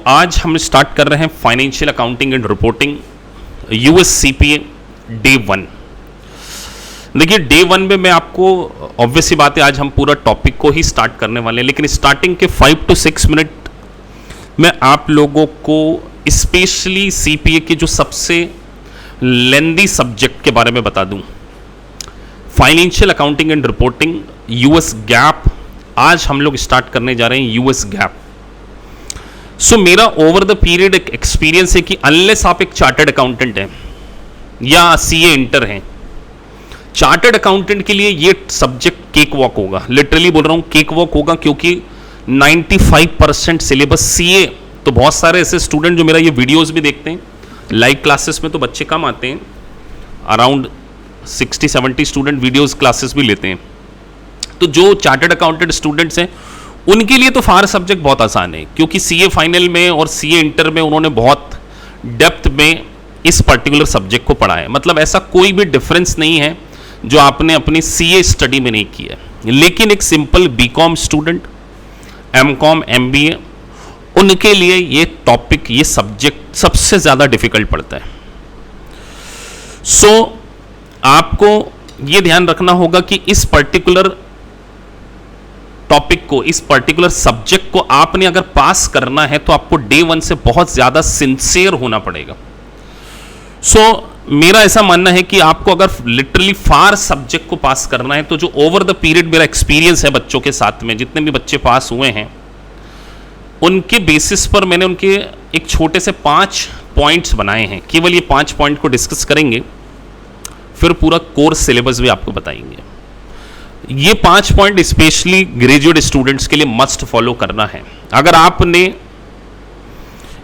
आज हम स्टार्ट कर रहे हैं financial accounting and reporting US CPA day 1। देखिए डे 1 में मैं आपको ऑब्वियस सी बात है आज हम पूरा टॉपिक को ही स्टार्ट करने वाले हैं, लेकिन स्टार्टिंग के 5 to 6 मिनट मैं आप लोगों को स्पेशली सीपीए के जो सबसे लेंदी सब्जेक्ट के बारे में बता दूं। Financial accounting and reporting US gap, आज हम लोग स्टार्ट करने जा रहे हैं यूएस गैप। मेरा ओवर द पीरियड एक एक्सपीरियंस है कि अनलेस आप एक चार्टर्ड अकाउंटेंट हैं या सीए इंटर हैं, चार्टर्ड अकाउंटेंट के लिए ये सब्जेक्ट केक वॉक होगा। लिटरली बोल रहा हूं केक वॉक होगा, क्योंकि 95% सिलेबस सीए। तो बहुत सारे ऐसे स्टूडेंट जो मेरा ये वीडियोस भी देखते हैं, लाइव क्लासेस में तो बच्चे कम आते हैं, अराउंड 60-70 स्टूडेंट वीडियोस क्लासेस भी लेते हैं। तो जो चार्टर्ड अकाउंटेंट स्टूडेंट्स हैं उनके लिए तो फार सब्जेक्ट बहुत आसान है, क्योंकि सीए फाइनल में और सीए इंटर में उन्होंने बहुत डेप्थ में इस पर्टिकुलर सब्जेक्ट को पढ़ा है। मतलब ऐसा कोई भी डिफरेंस नहीं है जो आपने अपनी सीए स्टडी में नहीं किया है। लेकिन एक simple BCom student, MCom, MBA, उनके लिए ये टॉपिक, ये सब्जेक्ट सबसे ज़्यादा डिफिकल्ट पड़ता है। आपको ये ध्यान रखना होगा कि इस पर्टिकुलर टॉपिक को, इस पर्टिकुलर सब्जेक्ट को आपने अगर पास करना है तो आपको डे 1 से बहुत ज़्यादा सिंसियर होना पड़ेगा। मेरा ऐसा मानना है कि आपको अगर लिटरली फार सब्जेक्ट को पास करना है तो जो ओवर द पीरियड मेरा एक्सपीरियंस है बच्चों के साथ में, जितने भी बच्चे पास हुए हैं उनके बेसिस पर मैंने उनके एक छोटे से 5 पॉइंट्स बनाए हैं। केवल ये 5 पॉइंट को डिस्कस करेंगे, फिर पूरा कोर्स सिलेबस भी आपको बताएंगे। ये 5 पॉइंट स्पेशली ग्रेजुएट स्टूडेंट्स के लिए मस्ट फॉलो करना है। अगर आपने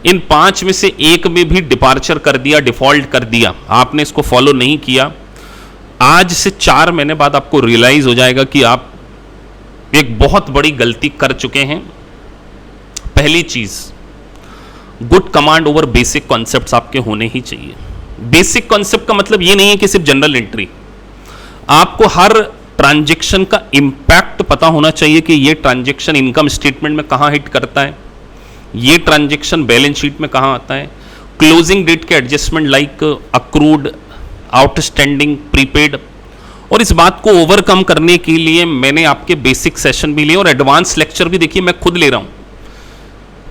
इन 5 में से एक में भी डिपार्चर कर दिया, डिफॉल्ट कर दिया, आपने इसको फॉलो नहीं किया, आज से 4 महीने बाद आपको रियलाइज हो जाएगा कि आप एक बहुत बड़ी गलती कर चुके हैं। पहली चीज, good command over basic concepts आपके होने ही चाहिए। बेसिक कॉन्सेप्ट का मतलब ये नहीं है कि सिर्फ जनरल एंट्री, आपको हर ट्रांजैक्शन का इंपैक्ट पता होना चाहिए कि ये ट्रांजैक्शन इनकम स्टेटमेंट में कहां हिट करता है, ये ट्रांजैक्शन बैलेंस शीट में कहां आता है, क्लोजिंग डेट के adjustment like accrued, outstanding, prepaid. और इस बात को ओवरकम करने के लिए मैंने आपके बेसिक सेशन भी लिए और एडवांस लेक्चर भी, देखिए मैं खुद ले रहा हूं।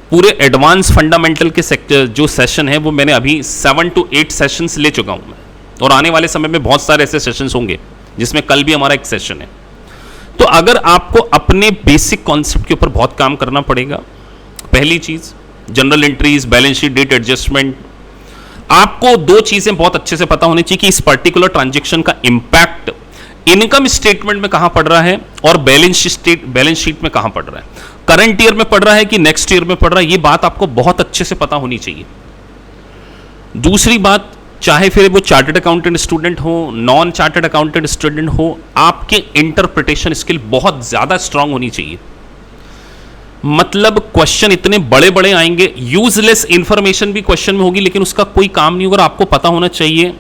पूरे एडवांस फंडामेंटल के सेक्टर जो सेशन है वो मैंने अभी 7 to 8 सेशंस ले चुका हूं मैं, और आने वाले समय में बहुत सारे ऐसे सेशंस होंगे, जिसमें कल भी हमारा एक सेशन है। तो अगर आपको अपने बेसिक कॉन्सेप्ट के ऊपर बहुत काम करना पड़ेगा। पहली चीज, journal entries, balance sheet, date adjustment. आपको 2 चीजें बहुत अच्छे से पता होनी चाहिए कि इस पर्टिकुलर ट्रांजैक्शन का इंपैक्ट इनकम स्टेटमेंट में कहां पड़ रहा है और बैलेंस शीट में कहां पड़ रहा है, करंट ईयर में पड़ रहा है कि नेक्स्ट ईयर में पड़ रहा है। ये बात आपको बहुत अच्छे से पता होनी चाहिए। दूसरी बात, चाहे फिर वो चार्टर्ड अकाउंटेंट स्टूडेंट हो, नॉन चार्टर्ड अकाउंटेंट स्टूडेंट हो, आपके इंटरप्रिटेशन स्किल बहुत ज्यादा स्ट्रांग होनी चाहिए। मतलब क्वेश्चन इतने बड़े बड़े आएंगे, यूजलेस इंफॉर्मेशन भी क्वेश्चन में होगी, लेकिन उसका कोई काम नहीं होगा। आपको पता होना चाहिए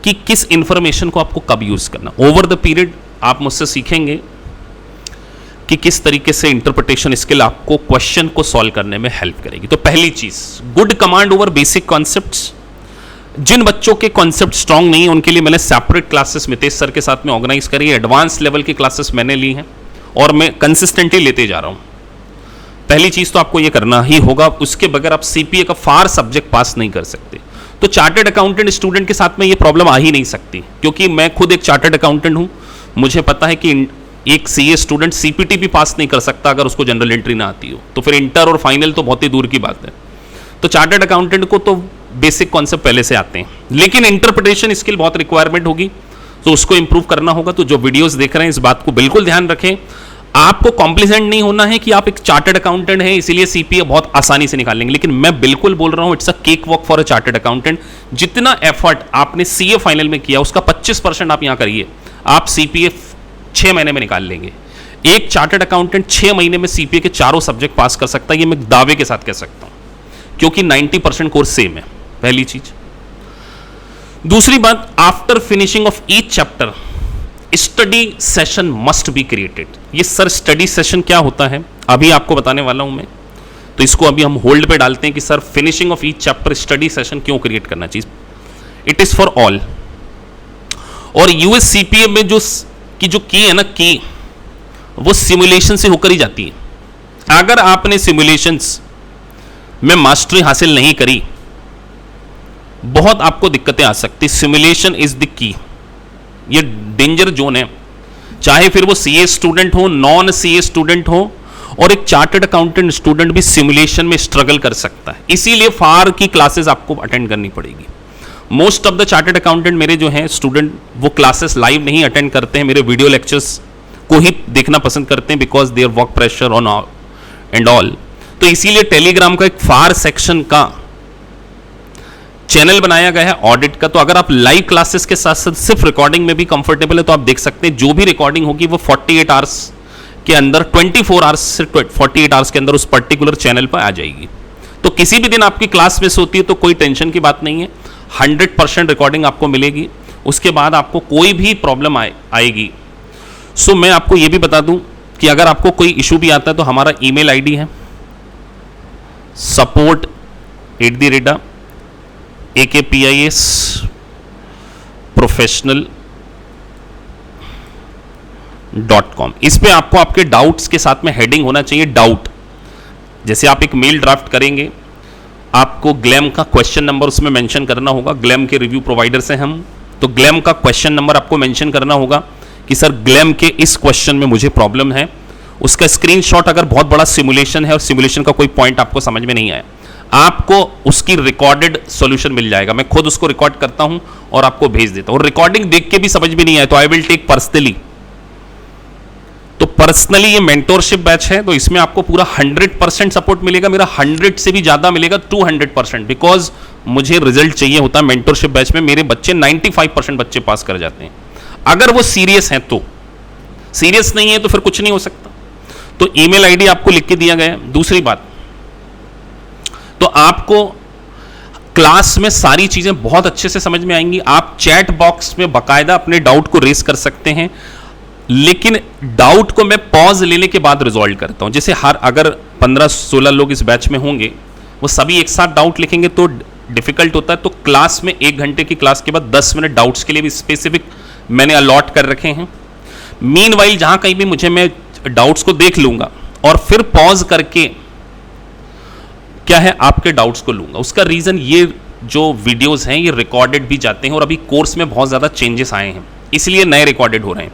कि किस इंफॉर्मेशन को आपको कब यूज करना। ओवर द पीरियड आप मुझसे सीखेंगे कि किस तरीके से इंटरप्रिटेशन स्किल आपको क्वेश्चन को सॉल्व करने में हेल्प करेगी। तो पहली चीज, good command over basic concepts. जिन बच्चों के कॉन्सेप्ट स्ट्रांग नहीं है उनके लिए मैंने सेपरेट क्लासेस मितेश सर के साथ में ऑर्गेनाइज करी है। एडवांस लेवल की क्लासेस मैंने ली हैं और मैं कंसिस्टेंटली लेते जा रहा हूं। पहली चीज तो आपको ये करना ही होगा, उसके बगैर आप सीपीए का फार सब्जेक्ट पास नहीं कर सकते। तो चार्टर्ड अकाउंटेंट स्टूडेंट के साथ में ये प्रॉब्लम आ ही नहीं सकती, क्योंकि मैं खुद एक चार्टर्ड अकाउंटेंट हूं। मुझे पता है कि एक सीए स्टूडेंट सीपीटी भी पास नहीं कर सकता अगर उसको जनरल एंट्री ना आती हो, तो फिर इंटर और फाइनल तो बहुत ही दूर की बात है। तो चार्टर्ड अकाउंटेंट को तो बेसिक कॉन्सेप्ट पहले से आते हैं, लेकिन इंटरप्रिटेशन स्किल बहुत रिक्वायरमेंट होगी, तो उसको इंप्रूव करना होगा। तो जो वीडियोस देख रहे हैं इस बात को बिल्कुल ध्यान रखें। आपको कॉम्प्लिसेंट नहीं होना है कि आप एक चार्टर्ड अकाउंटेंट हैं इसलिए सीपीए बहुत आसानी से निकाल लेंगे, लेकिन मैं बिल्कुल बोल रहा हूं it's a cake walk for a chartered accountant. जितना एफर्ट आपने सीए फाइनल में किया उसका 25% आप यहां करिए, आप सीपीए 6 महीने में निकाल लेंगे। एक चार्टर्ड अकाउंटेंट 6 महीने में सीपीए के 4 सब्जेक्ट पास कर सकता है, ये मैं दावे के साथ कह सकता हूं, क्योंकि 90% कोर्स सेम है। पहली चीज। दूसरी बात, after finishing of each chapter study session must be created. ये सर स्टडी सेशन क्या होता है अभी आपको बताने वाला हूं मैं। तो इसको अभी हम होल्ड पे डालते हैं कि sir finishing of each chapter study session क्यों क्रिएट करना चाहिए। It is for all. और यूएससीपीए में जो की है ना, की वो सिमुलेशन से होकर ही जाती है। अगर आपने सिमुलेशंस में मास्टरी हासिल नहीं करी, बहुत आपको दिक्कतें आ सकती। Simulation is the key. ये डेंजर जोन है, चाहे फिर वो सीए स्टूडेंट हो, नॉन सीए स्टूडेंट हो, और एक चार्टर्ड अकाउंटेंट स्टूडेंट भी सिमुलेशन में स्ट्रगल कर सकता है। इसीलिए फार की क्लासेस आपको अटेंड करनी पड़ेगी। Most of the chartered accountant मेरे जो हैं स्टूडेंट, वो क्लासेस लाइव नहीं अटेंड करते हैं, मेरे वीडियो लेक्चर्स को ही देखना पसंद करते हैं, because their work pressure on and all. तो इसीलिए टेलीग्राम का एक फार सेक्शन का चैनल बनाया गया है ऑडिट का। तो अगर आप लाइव क्लासेस के साथ साथ सिर्फ रिकॉर्डिंग में भी कंफर्टेबल है तो आप देख सकते हैं, जो भी रिकॉर्डिंग होगी वो 48 आवर्स के अंदर, 24 आवर्स से 48 आवर्स के अंदर उस पर्टिकुलर चैनल पर आ जाएगी। तो किसी भी दिन आपकी क्लास मिस होती है तो कोई टेंशन की बात नहीं है, 100% रिकॉर्डिंग आपको मिलेगी। उसके बाद आपको कोई भी प्रॉब्लम आएगी। सो मैं आपको यह भी बता दूं कि अगर आपको कोई इशू भी आता है तो हमारा ईमेल आईडी है support@akpsprofessional.com। इस पे आपको आपके डाउट्स के साथ में हेडिंग होना चाहिए डाउट। जैसे आप एक मेल ड्राफ्ट करेंगे, आपको ग्लैम का क्वेश्चन नंबर उसमें मेंशन करना होगा। ग्लैम के रिव्यू प्रोवाइडर से हम, तो ग्लैम का क्वेश्चन नंबर आपको मेंशन करना होगा कि सर ग्लैम के इस क्वेश्चन में मुझे प्रॉब्लम है। उसका स्क्रीनशॉट, अगर बहुत बड़ा सिमुलेशन है और सिमुलेशन का कोई पॉइंट आपको समझ में नहीं आया, आपको उसकी रिकॉर्डेड सॉल्यूशन मिल जाएगा। मैं खुद उसको रिकॉर्ड करता हूं और आपको भेज देता हूं। और रिकॉर्डिंग देख के भी समझ में नहीं आया तो आई विल टेक पर्सनली। तो पर्सनली ये मेंटोरशिप बैच है, तो इसमें आपको पूरा 100% सपोर्ट मिलेगा। मेरा 100 से भी ज्यादा मिलेगा, 200%, बिकॉज मुझे रिजल्ट चाहिए होता है। मेंटोरशिप बैच में मेरे बच्चे 95% बच्चे पास कर जाते हैं, अगर वो सीरियस हैं तो। सीरियस नहीं है तो फिर कुछ नहीं हो सकता। तो ईमेल आईडी आपको लिख के दिया गया है। दूसरी बात, तो आपको क्लास में सारी चीजें बहुत अच्छे से समझ में आएंगी। आप चैट बॉक्स में बाकायदा अपने डाउट को रेस कर सकते हैं, लेकिन डाउट को मैं पॉज लेने के बाद रिजॉल्व करता हूं। जैसे अगर 15-16 लोग इस बैच में होंगे, वो सभी एक साथ डाउट लिखेंगे तो डिफिकल्ट होता है। तो क्लास में 1 घंटे की क्लास के बाद 10 मिनट डाउट्स के लिए भी स्पेसिफिक मैंने अलॉट कर रखे हैं। मीनवाइल जहां कहीं भी मुझे, मैं डाउट्स को देख लूंगा और फिर पॉज करके क्या है आपके डाउट्स को लूंगा। उसका रीजन, ये जो वीडियोस हैं ये रिकॉर्डेड भी जाते हैं और अभी कोर्स में बहुत ज्यादा चेंजेस आए हैं, इसलिए नए रिकॉर्डेड हो रहे हैं।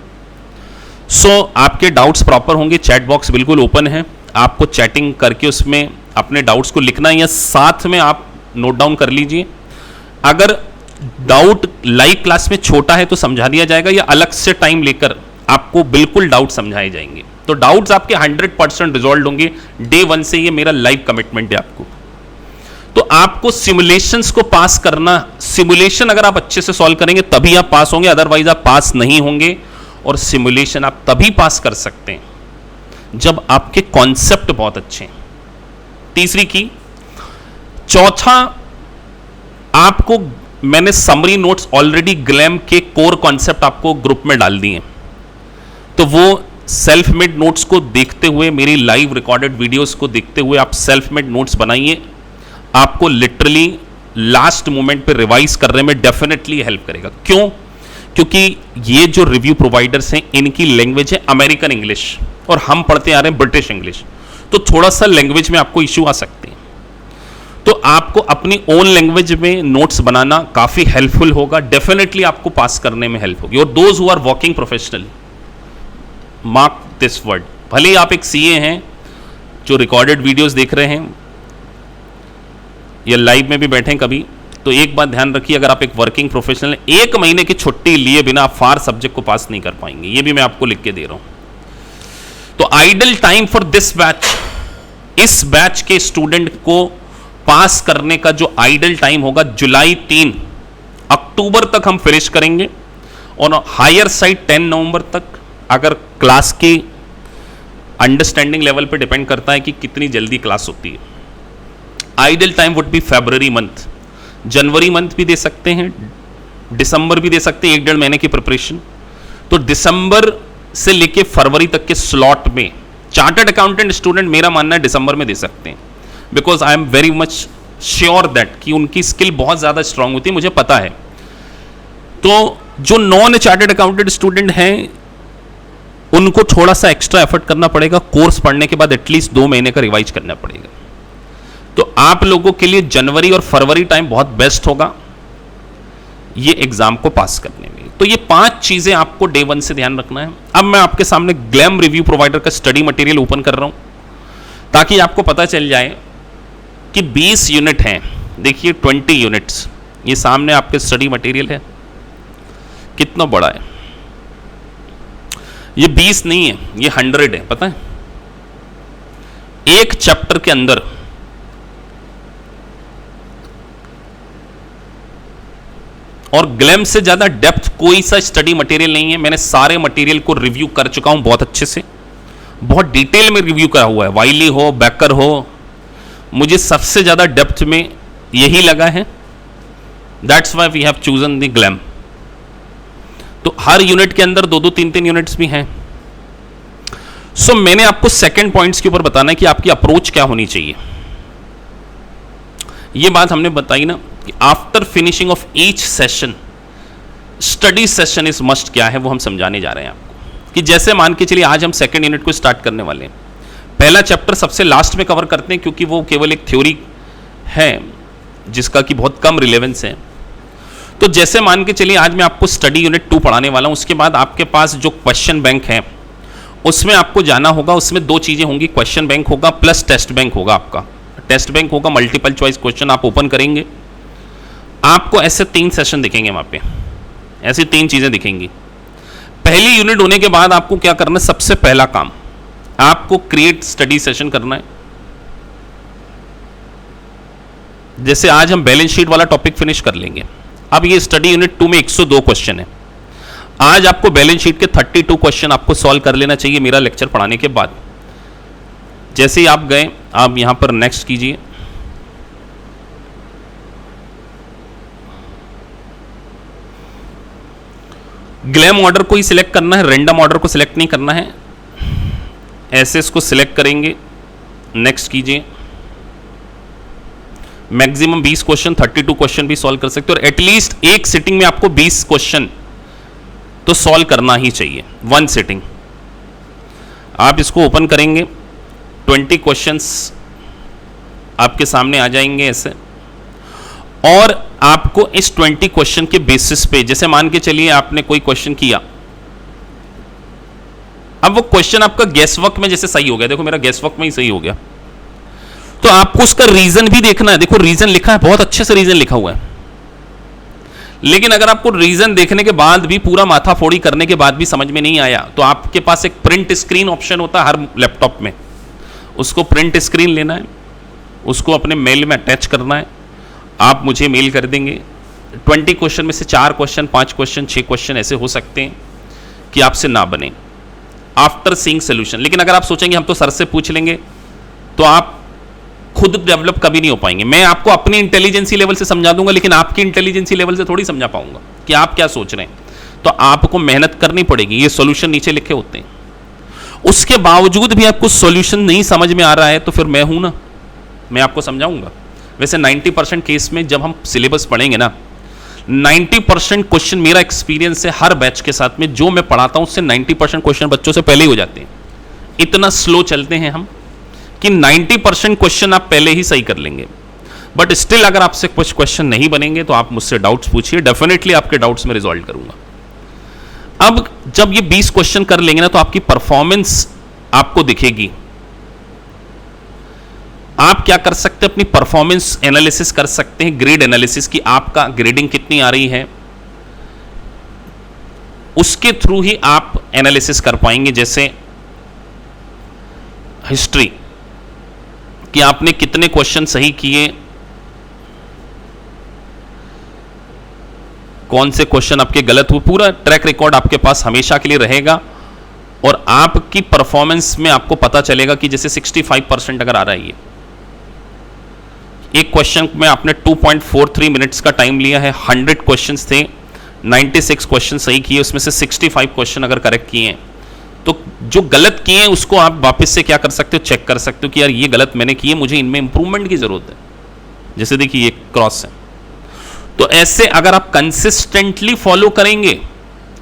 सो आपके डाउट्स प्रॉपर होंगे। चैट बॉक्स बिल्कुल ओपन है, आपको चैटिंग करके उसमें अपने डाउट्स को लिखना है या साथ में आप नोट डाउन कर लीजिए। अगर डाउट लाइव क्लास में छोटा है तो समझा दिया जाएगा, या अलग से टाइम लेकर आपको बिल्कुल डाउट समझाए जाएंगे। तो डाउट्स आपके 100% रिजॉल्व होंगे डे 1 से, ये मेरा लाइव कमिटमेंट है आपको। तो आपको सिमुलेशंस को पास करना, सिमुलेशन अगर आप अच्छे से सॉल्व करेंगे तभी आप पास होंगे, अदरवाइज आप पास नहीं होंगे। और सिमुलेशन आप तभी पास कर सकते हैं जब आपके कॉन्सेप्ट बहुत अच्छे हैं। तीसरी की। चौथा, आपको मैंने समरी नोट्स ऑलरेडी ग्लैम के कोर कॉन्सेप्ट आपको ग्रुप में डाल दिए, तो वो सेल्फ मेड नोट्स को देखते हुए, मेरी लाइव रिकॉर्डेड वीडियोस को देखते हुए आप सेल्फ मेड नोट्स बनाइए। आपको लिटरली लास्ट मोमेंट पे रिवाइज करने में डेफिनेटली हेल्प करेगा। क्यों? क्योंकि ये जो रिव्यू प्रोवाइडर्स हैं इनकी लैंग्वेज है अमेरिकन इंग्लिश और हम पढ़ते आ रहे हैं ब्रिटिश इंग्लिश, तो थोड़ा सा लैंग्वेज में आपको इश्यू आ सकते हैं। तो आपको अपनी ओन लैंग्वेज में नोट्स बनाना काफी हेल्पफुल होगा, डेफिनेटली आपको पास करने में हेल्प होगी। और those who are working professional, mark this word, भले ही आप एक सीए हैं जो रिकॉर्डेड वीडियोस देख रहे हैं या लाइव में भी बैठे कभी, तो एक बात ध्यान रखिए, अगर आप एक वर्किंग प्रोफेशनल हैं, 1 महीने की छुट्टी लिए बिना आप फार सब्जेक्ट को पास नहीं कर पाएंगे। ये भी मैं आपको लिख के दे रहा हूं। तो idle time for this batch, इस बैच के स्टूडेंट को पास करने का जो आइडल टाइम होगा जुलाई 3, अक्टूबर तक हम फिनिश करेंगे और हायर साइड 10 नवंबर तक। अगर क्लास की अंडरस्टैंडिंग लेवल पे डिपेंड करता है कि कितनी जल्दी क्लास होती है। Idle time would be February month, January month भी दे सकते हैं, दिसंबर भी दे सकते हैं, 1-1.5 महीने की प्रिपरेशन। तो दिसंबर से लेके फरवरी तक के स्लॉट में चार्टर्ड अकाउंटेंट स्टूडेंट, मेरा मानना है दिसंबर में दे सकते हैं। Because I am very much sure that कि उनकी स्किल बहुत ज़्यादा स्ट्रांग होती है, मुझे पता है। तो जो नॉन चार्टर्ड अकाउंटेंट स्टूडेंट हैं उनको थोड़ा सा एक्स्ट्रा एफर्ट करना पड़ेगा, कोर्स पढ़ने के बाद एटलीस्ट 2 महीने का रिवाइज करना पड़ेगा। तो आप लोगों के लिए जनवरी और फरवरी टाइम बहुत बेस्ट होगा ये एग्जाम को पास करने में। तो ये 5 चीजें आपको डे 1 से ध्यान रखना है। अब मैं आपके सामने ग्लैम रिव्यू प्रोवाइडर का स्टडी मटेरियल ओपन कर रहा हूं ताकि आपको पता चल जाए कि 20 यूनिट हैं। देखिए 20 यूनिट्स, ये सामने आपके स्टडी मटेरियल है, कितना बड़ा है। ये 20 नहीं है, ये 100 है, पता है। एक चैप्टर के अंदर और ग्लैम से ज्यादा डेप्थ कोई सा स्टडी मटेरियल नहीं है। मैंने सारे मटेरियल को रिव्यू कर चुका हूं बहुत अच्छे से, बहुत डिटेल में रिव्यू करा हुआ है। वाइली हो, बैकर हो, मुझे सबसे ज्यादा डेप्थ में यही लगा है। That's why we have chosen the glam. तो हर यूनिट के अंदर 2-2, 3-3 यूनिट्स भी हैं। सो मैंने आपको सेकंड पॉइंट्स के ऊपर बताना है कि आपकी अप्रोच क्या होनी चाहिए। ये बात हमने बताई ना कि after finishing of each session study session is must क्या है, वो हम समझाने जा रहे हैं आपको। कि जैसे मान के चलिए आज हम सेकंड यूनिट को स्टार्ट करने वाले हैं। पहला चैप्टर सबसे लास्ट में कवर करते हैं क्योंकि वो केवल एक थ्योरी है जिसका कि बहुत कम रिलेवेंस है। तो जैसे मान के चलिए आज मैं आपको स्टडी यूनिट 2 पढ़ाने वाला हूं, उसके बाद आपके पास जो क्वेश्चन बैंक है उसमें आपको जाना होगा। उसमें 2 चीजें होंगी, क्वेश्चन बैंक होगा प्लस टेस्ट बैंक होगा। आपका टेस्ट बैंक होगा, मल्टीपल चॉइस क्वेश्चन आप ओपन करेंगे, आपको ऐसे 3 सेशन दिखेंगे वहां पे, ऐसी 3 चीजें दिखेंगी। पहली यूनिट होने के बाद आपको क्या करना है, सबसे पहला काम आपको क्रिएट स्टडी सेशन करना है। जैसे आज हम बैलेंस शीट वाला टॉपिक फिनिश कर लेंगे। अब ये स्टडी यूनिट 2 में 102 क्वेश्चन है। आज आपको बैलेंस शीट के 32 क्वेश्चन आपको सॉल्व कर लेना चाहिए मेरा लेक्चर पढ़ाने के बाद। जैसे ही आप गए, आप यहां पर नेक्स्ट कीजिए। ग्लैम ऑर्डर को ही सिलेक्ट करना है, रैंडम ऑर्डर को सिलेक्ट नहीं करना है। एसएस को सिलेक्ट करेंगे, नेक्स्ट कीजिए। मैक्सिमम 20 क्वेश्चन, 32 क्वेश्चन भी सॉल्व कर सकते हो और एटलीस्ट एक सिटिंग में आपको 20 क्वेश्चन तो सॉल्व करना ही चाहिए, 1 सिटिंग। आप इसको ओपन करेंगे, 20 क्वेश्चंस आपके सामने आ जाएंगे ऐसे। और आपको इस 20 क्वेश्चन के बेसिस पे, जैसे मान के चलिए आपने कोई क्वेश्चन किया, अब वो क्वेश्चन आपका गेस वर्क में जैसे सही हो गया, देखो मेरा गेस वर्क में ही सही हो गया, तो आपको उसका रीजन भी देखना है। देखो रीजन लिखा है, बहुत अच्छे से रीजन लिखा हुआ है। लेकिन अगर आपको रीजन देखने के बाद भी, पूरा माथा फोड़ी करने के बाद भी समझ में नहीं आया, तो आपके पास एक प्रिंट स्क्रीन ऑप्शन होता है हर लैपटॉप में। उसको प्रिंट स्क्रीन लेना है, उसको अपने मेल में अटैच करना है, आप मुझे मेल कर देंगे। 20 क्वेश्चन में से 4 क्वेश्चन, 5 क्वेश्चन, 6 क्वेश्चन ऐसे हो सकते हैं कि आपसे ना बने आफ्टर सीइंग सोल्यूशन। लेकिन अगर आप सोचेंगे हम तो सर से पूछ लेंगे, तो आप खुद डेवलप कभी नहीं हो पाएंगे। मैं आपको अपनी इंटेलिजेंसी लेवल से समझा दूंगा, लेकिन आपकी इंटेलिजेंसी लेवल से थोड़ी समझा पाऊंगा कि आप क्या सोच रहे हैं। तो आपको मेहनत करनी पड़ेगी। ये सॉल्यूशन नीचे लिखे होते हैं, उसके बावजूद भी आपको सॉल्यूशन नहीं समझ में आ रहा है तो फिर मैं हूं ना, मैं आपको समझाऊंगा। वैसे 90% केस में जब हम सिलेबस पढ़ेंगे ना, 90% क्वेश्चन, मेरा एक्सपीरियंस है हर बैच के साथ में, जो मैं पढ़ाता हूं उससे 90% क्वेश्चन बच्चों से पहले ही हो जाते हैं। इतना स्लो चलते हैं हम कि 90% क्वेश्चन आप पहले ही सही कर लेंगे। बट स्टिल अगर आपसे कुछ क्वेश्चन नहीं बनेंगे तो आप मुझसे डाउट्स पूछिए, डेफिनेटली आपके डाउट्स में रिजॉल्व करूंगा। अब जब ये 20 क्वेश्चन कर लेंगे ना, तो आपकी परफॉर्मेंस आपको दिखेगी। आप क्या कर सकते हैं, अपनी परफॉर्मेंस एनालिसिस कर सकते हैं, ग्रेड एनालिसिस की आपका ग्रेडिंग कितनी आ रही है, उसके थ्रू ही आप एनालिसिस कर पाएंगे। जैसे हिस्ट्री कि आपने कितने क्वेश्चन सही किए, कौन से क्वेश्चन आपके गलत हुए, पूरा ट्रैक रिकॉर्ड आपके पास हमेशा के लिए रहेगा। और आपकी परफॉर्मेंस में आपको पता चलेगा कि जैसे 65% अगर आ रहा है, ये एक क्वेश्चन में आपने 2.43 मिनट्स का टाइम लिया है, 100 क्वेश्चंस थे, 96 क्वेश्चन सही किए, उसमें से 65 क्वेश्चन अगर करेक्ट किए हैं, तो जो गलत किए हैं उसको आप वापस से क्या कर सकते हो, चेक कर सकते हो कि यार ये गलत मैंने किए, मुझे इनमें इंप्रूवमेंट की जरूरत है। जैसे देखिए ये क्रॉस है, तो ऐसे अगर आप कंसिस्टेंटली फॉलो करेंगे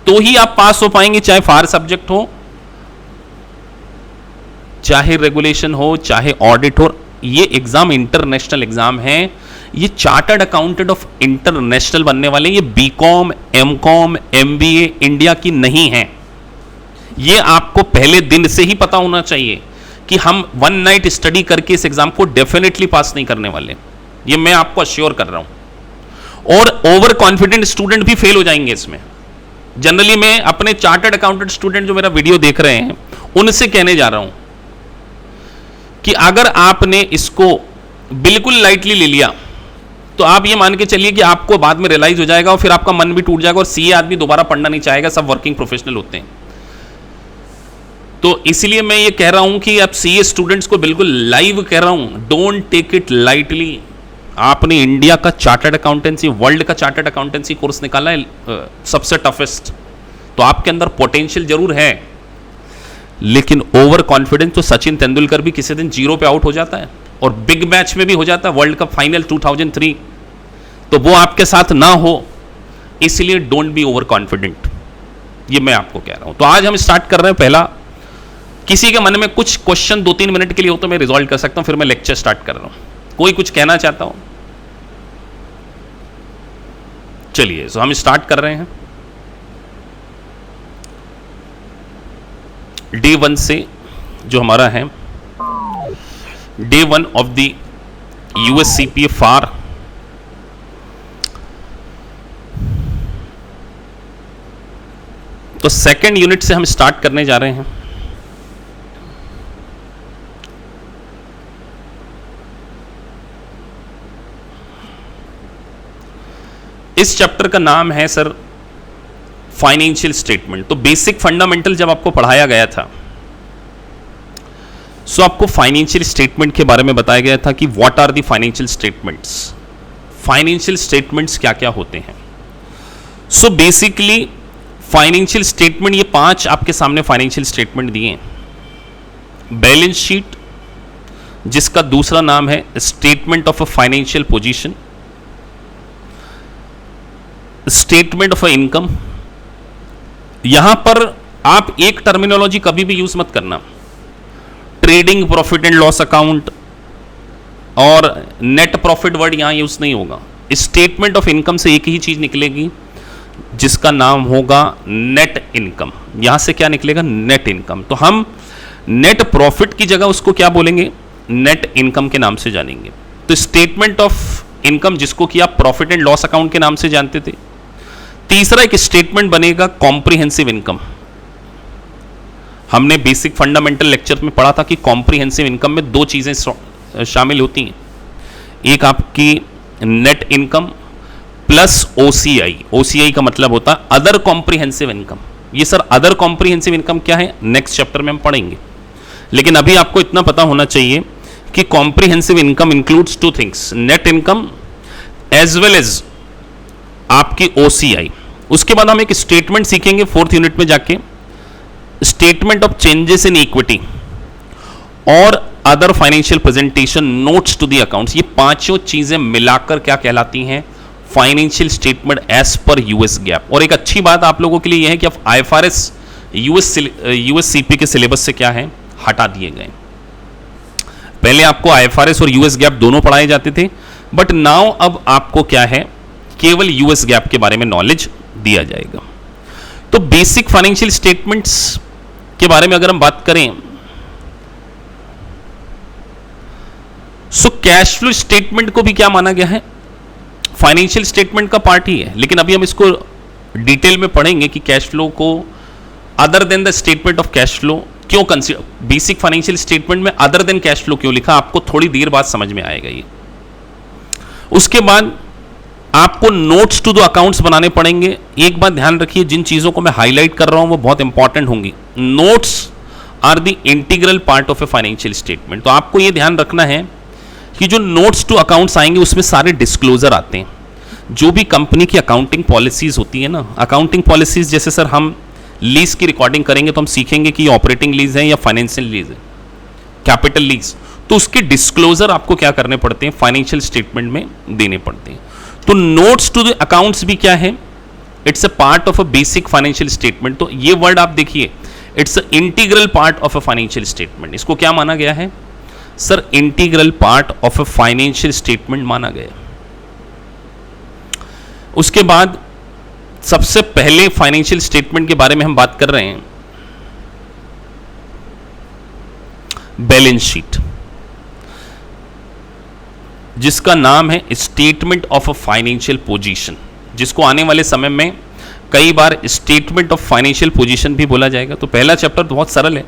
तो ही आप पास हो पाएंगे, चाहे फार सब्जेक्ट हो, चाहे रेगुलेशन हो, चाहे ऑडिट हो। ये एग्जाम इंटरनेशनल एग्जाम है, ये चार्टर्ड अकाउंटेंट ऑफ इंटरनेशनल बनने वाले, ये बीकॉम, एमकॉम, एमबीए इंडिया की नहीं है। ये आपको पहले दिन से ही पता होना चाहिए कि हम वन नाइट स्टडी करके इस एग्जाम को डेफिनेटली पास नहीं करने वाले, ये मैं आपको अश्योर कर रहा हूं। और ओवर कॉन्फिडेंट स्टूडेंट भी फेल हो जाएंगे इसमें। जनरली मैं अपने चार्टर्ड अकाउंटेंट स्टूडेंट जो मेरा वीडियो देख रहे हैं उनसे कहने जा रहा हूं कि अगर आपने इसको बिल्कुल लाइटली ले लिया तो आप ये मान के चलिए कि आपको बाद में रियलाइज हो जाएगा और फिर आपका मन भी टूट जाएगा और सीए आदमी दोबारा पढ़ना नहीं चाहेगा, सब वर्किंग प्रोफेशनल होते हैं। तो इसलिए मैं ये कह रहा हूं कि आप सीए स्टूडेंट्स को बिल्कुल लाइव कह रहा हूं, डोंट टेक इट लाइटली। आपने इंडिया का चार्टर्ड अकाउंटेंसी, वर्ल्ड का चार्टर्ड अकाउंटेंसी कोर्स निकाला है, सबसे टफेस्ट, तो आपके अंदर पोटेंशियल जरूर है, लेकिन ओवर कॉन्फिडेंस तो सचिन तेंदुलकर भी किसी दिन 0 पे आउट हो जाता है और बिग मैच में भी हो जाता है, वर्ल्ड कप फाइनल 2003, तो वो आपके साथ ना हो, इसलिए डोंट बी ओवर कॉन्फिडेंट, ये मैं आपको कह रहा हूं। तो आज हम स्टार्ट कर रहे हैं। पहला, किसी के मन में कुछ क्वेश्चन 2-3 मिनट के लिए हो तो मैं रिजॉल्व कर सकता हूं, फिर मैं लेक्चर स्टार्ट कर रहा हूं। कोई कुछ कहना चाहता हो? चलिए, तो हम स्टार्ट कर रहे हैं डे 1 से, जो हमारा है डे 1 ऑफ द यूएससीपीए फार। तो सेकेंड यूनिट से हम स्टार्ट करने जा रहे हैं। इस चैप्टर का नाम है सर फाइनेंशियल स्टेटमेंट। तो बेसिक फंडामेंटल जब आपको पढ़ाया गया था, सो आपको फाइनेंशियल स्टेटमेंट के बारे में बताया गया था कि what are the financial statements, financial statements क्या क्या होते हैं। सो बेसिकली फाइनेंशियल स्टेटमेंट, ये 5 आपके सामने फाइनेंशियल स्टेटमेंट दिए हैं। बैलेंस शीट, जिसका दूसरा नाम है statement of a financial position, statement of income. यहां पर आप एक टर्मिनोलॉजी कभी भी यूज मत करना, trading profit and loss account और नेट प्रॉफिट वर्ड यहां यूज नहीं होगा। स्टेटमेंट ऑफ इनकम से एक ही चीज निकलेगी जिसका नाम होगा नेट इनकम। यहां से क्या निकलेगा? Net income. तो हम नेट प्रॉफिट की जगह उसको क्या बोलेंगे? नेट इनकम के नाम से जानेंगे। तो स्टेटमेंट ऑफ इनकम, जिसको कि आप प्रॉफिट एंड लॉस अकाउंट के नाम से जानते थे। तीसरा एक स्टेटमेंट बनेगा कॉम्प्रिहेंसिव इनकम। हमने बेसिक फंडामेंटल लेक्चर में पढ़ा था कि कॉम्प्रिहेंसिव इनकम में 2 चीजें शामिल होती हैं, एक आपकी net income plus OCI. OCI का मतलब होता है अदर कॉम्प्रिहेंसिव इनकम। ये सर अदर कॉम्प्रिहेंसिव इनकम क्या है, नेक्स्ट चैप्टर में हम पढ़ेंगे, लेकिन अभी आपको इतना पता होना चाहिए कि comprehensive income includes 2 things, net income as well as आपकी ओसीआई। उसके बाद हम एक स्टेटमेंट सीखेंगे 4th यूनिट में जाके, statement of changes in equity और other financial presentation notes to the accounts. ये 5 चीजें मिलाकर क्या कहलाती हैं? Financial statement as per US GAAP. और एक अच्छी बात आप लोगों के लिए यह है कि अब आईएफआरएस यूएससीपी के सिलेबस से क्या है, हटा दिए गए। पहले आपको आईएफआरएस और यूएस गैप दोनों पढ़ाए जाते थे, बट नाउ अब आपको क्या है, केवल यूएस गैप के बारे में नॉलेज दिया जाएगा। तो बेसिक फाइनेंशियल स्टेटमेंट्स के बारे में अगर हम बात करें, सो कैश फ्लो स्टेटमेंट को भी क्या माना गया है, फाइनेंशियल स्टेटमेंट का पार्ट ही है। लेकिन अभी हम इसको डिटेल में पढ़ेंगे कि कैश फ्लो को other than the statement of cash flow क्यों कंसीडर, बेसिक फाइनेंशियल स्टेटमेंट में अदर देन कैश फ्लो क्यों लिखा, आपको थोड़ी देर बाद समझ में आएगा ये। उसके बाद आपको नोट्स टू द अकाउंट्स बनाने पड़ेंगे। एक बात ध्यान रखिए, जिन चीजों को मैं हाईलाइट कर रहा हूं वो बहुत इंपॉर्टेंट होंगी। Notes are the integral part of a financial statement. तो आपको यह ध्यान रखना है कि जो नोट्स टू अकाउंट्स आएंगे उसमें सारे डिस्क्लोजर आते हैं, जो भी कंपनी की अकाउंटिंग पॉलिसीज होती है ना, अकाउंटिंग पॉलिसीज जैसे सर हम लीज की रिकॉर्डिंग करेंगे तो हम सीखेंगे कि ये ऑपरेटिंग लीज है या फाइनेंशियल लीज है, कैपिटल लीज, तो उसके डिस्क्लोजर आपको क्या करने पड़ते हैं, फाइनेंशियल स्टेटमेंट में देने पड़ते हैं। तो नोट्स टू द अकाउंट्स भी क्या है, it's a part of a basic financial statement. तो ये वर्ड आप देखिए, it's a integral part of a financial statement. इसको क्या माना गया है sir, integral part of a financial statement माना गया। उसके बाद सबसे पहले फाइनेंशियल स्टेटमेंट के बारे में हम बात कर रहे हैं, बैलेंस शीट, जिसका नाम है statement of a financial position, जिसको आने वाले समय में कई बार स्टेटमेंट ऑफ फाइनेंशियल पोजीशन भी बोला जाएगा। तो पहला चैप्टर तो बहुत सरल है,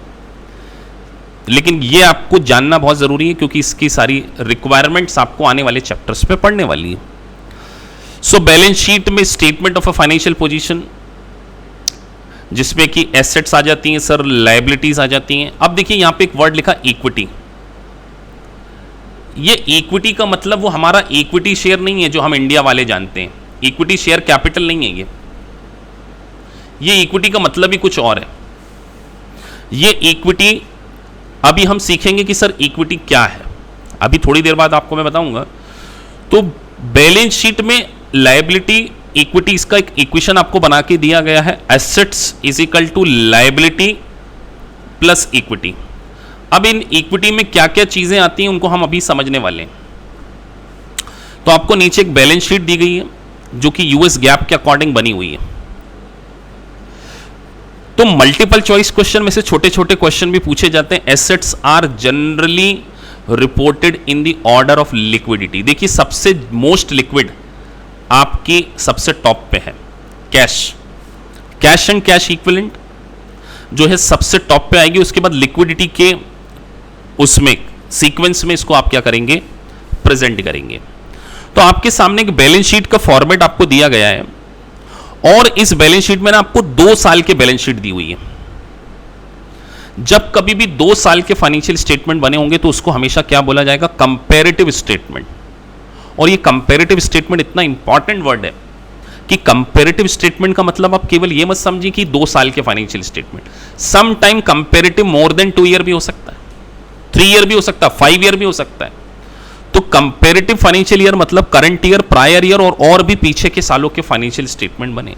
लेकिन ये आपको जानना बहुत जरूरी है क्योंकि इसकी सारी रिक्वायरमेंट्स आपको आने वाले चैप्टर्स पे पढ़ने वाली है। सो बैलेंस शीट में statement of a financial position, जिसमें कि एसेट्स आ जाती हैं सर, लायबिलिटीज आ जाती हैं। अब देखिए यहां पे एक वर्ड लिखा इक्विटी। ये इक्विटी का मतलब वो हमारा इक्विटी शेयर नहीं है जो हम इंडिया वाले जानते हैं, इक्विटी शेयर कैपिटल नहीं है ये इक्विटी का मतलब ही कुछ और है। ये इक्विटी अभी हम सीखेंगे कि सर इक्विटी क्या है, अभी थोड़ी देर बाद आपको मैं बताऊंगा। तो बैलेंस शीट में लायबिलिटी इक्विटी, इसका एक इक्वेशन आपको बना के दिया गया है, assets is equal to liability plus equity. अब इन इक्विटी में क्या क्या चीजें आती हैं उनको हम अभी समझने वाले हैं। तो आपको नीचे एक बैलेंस शीट दी गई है जो कि यूएस गैप के अकॉर्डिंग बनी हुई है। तो मल्टीपल चॉइस क्वेश्चन में से छोटे छोटे क्वेश्चन भी पूछे जाते हैं। Assets are generally reported in the order of liquidity. देखिए सबसे मोस्ट लिक्विड आपकी सबसे टॉप पे है cash, cash and cash equivalent जो है सबसे टॉप पे आएगी। उसके बाद लिक्विडिटी के उसमें सीक्वेंस में इसको आप क्या करेंगे, प्रेजेंट करेंगे। तो आपके सामने एक बैलेंस शीट का फॉर्मेट आपको दिया गया है और इस बैलेंस शीट में ना आपको 2 साल के बैलेंस शीट दी हुई है। जब कभी भी 2 साल के फाइनेंशियल स्टेटमेंट बने होंगे तो उसको हमेशा क्या बोला जाएगा, कंपैरेटिव स्टेटमेंट। और ये कंपैरेटिव स्टेटमेंट इतना इंपॉर्टेंट वर्ड है कि कंपैरेटिव स्टेटमेंट का मतलब आप केवल ये मत समझिए कि 2 साल के financial statement, some time comparative more than 2 year भी हो सकता है, 3 ईयर भी हो सकता है, 5 ईयर भी हो सकता है। तो कंपैरेटिव फाइनेंशियल ईयर मतलब करंट ईयर, प्रायर ईयर और भी पीछे के सालों के फाइनेंशियल स्टेटमेंट बने।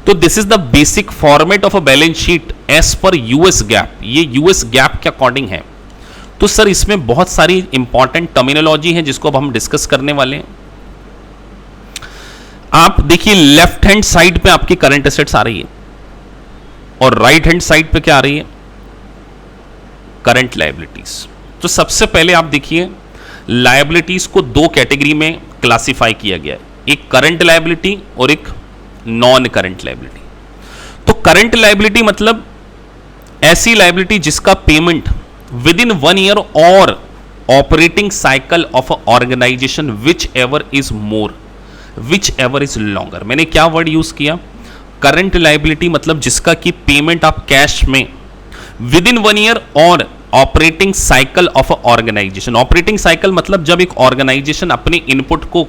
तो this is the basic format of a balance sheet as per US GAAP. ये यूएस गैप के अकॉर्डिंग है। तो सर इसमें बहुत सारी इंपॉर्टेंट टर्मिनोलॉजी है जिसको अब हम डिस्कस करने वाले हैं। आप देखिए लेफ्ट हैंड साइड पे आपकी करंट एसेट्स आ रही है और राइट हैंड साइड पे क्या आ रही है, करंट लायबिलिटीज। तो सबसे पहले आप देखिए लायबिलिटीज को 2 कैटेगरी में क्लासिफाई किया गया है, एक करंट लायबिलिटी और एक नॉन करंट लायबिलिटी। तो करंट लायबिलिटी मतलब ऐसी लायबिलिटी जिसका पेमेंट विद इन 1 ईयर और operating cycle of a organisation whichever is more, whichever is longer. मैंने क्या वर्ड यूज किया, करंट लायबिलिटी मतलब जिसका की पेमेंट आप कैश में विद इन 1 ईयर और operating cycle of a organisation. Operating cycle मतलब जब एक ऑर्गेनाइजेशन अपने इनपुट को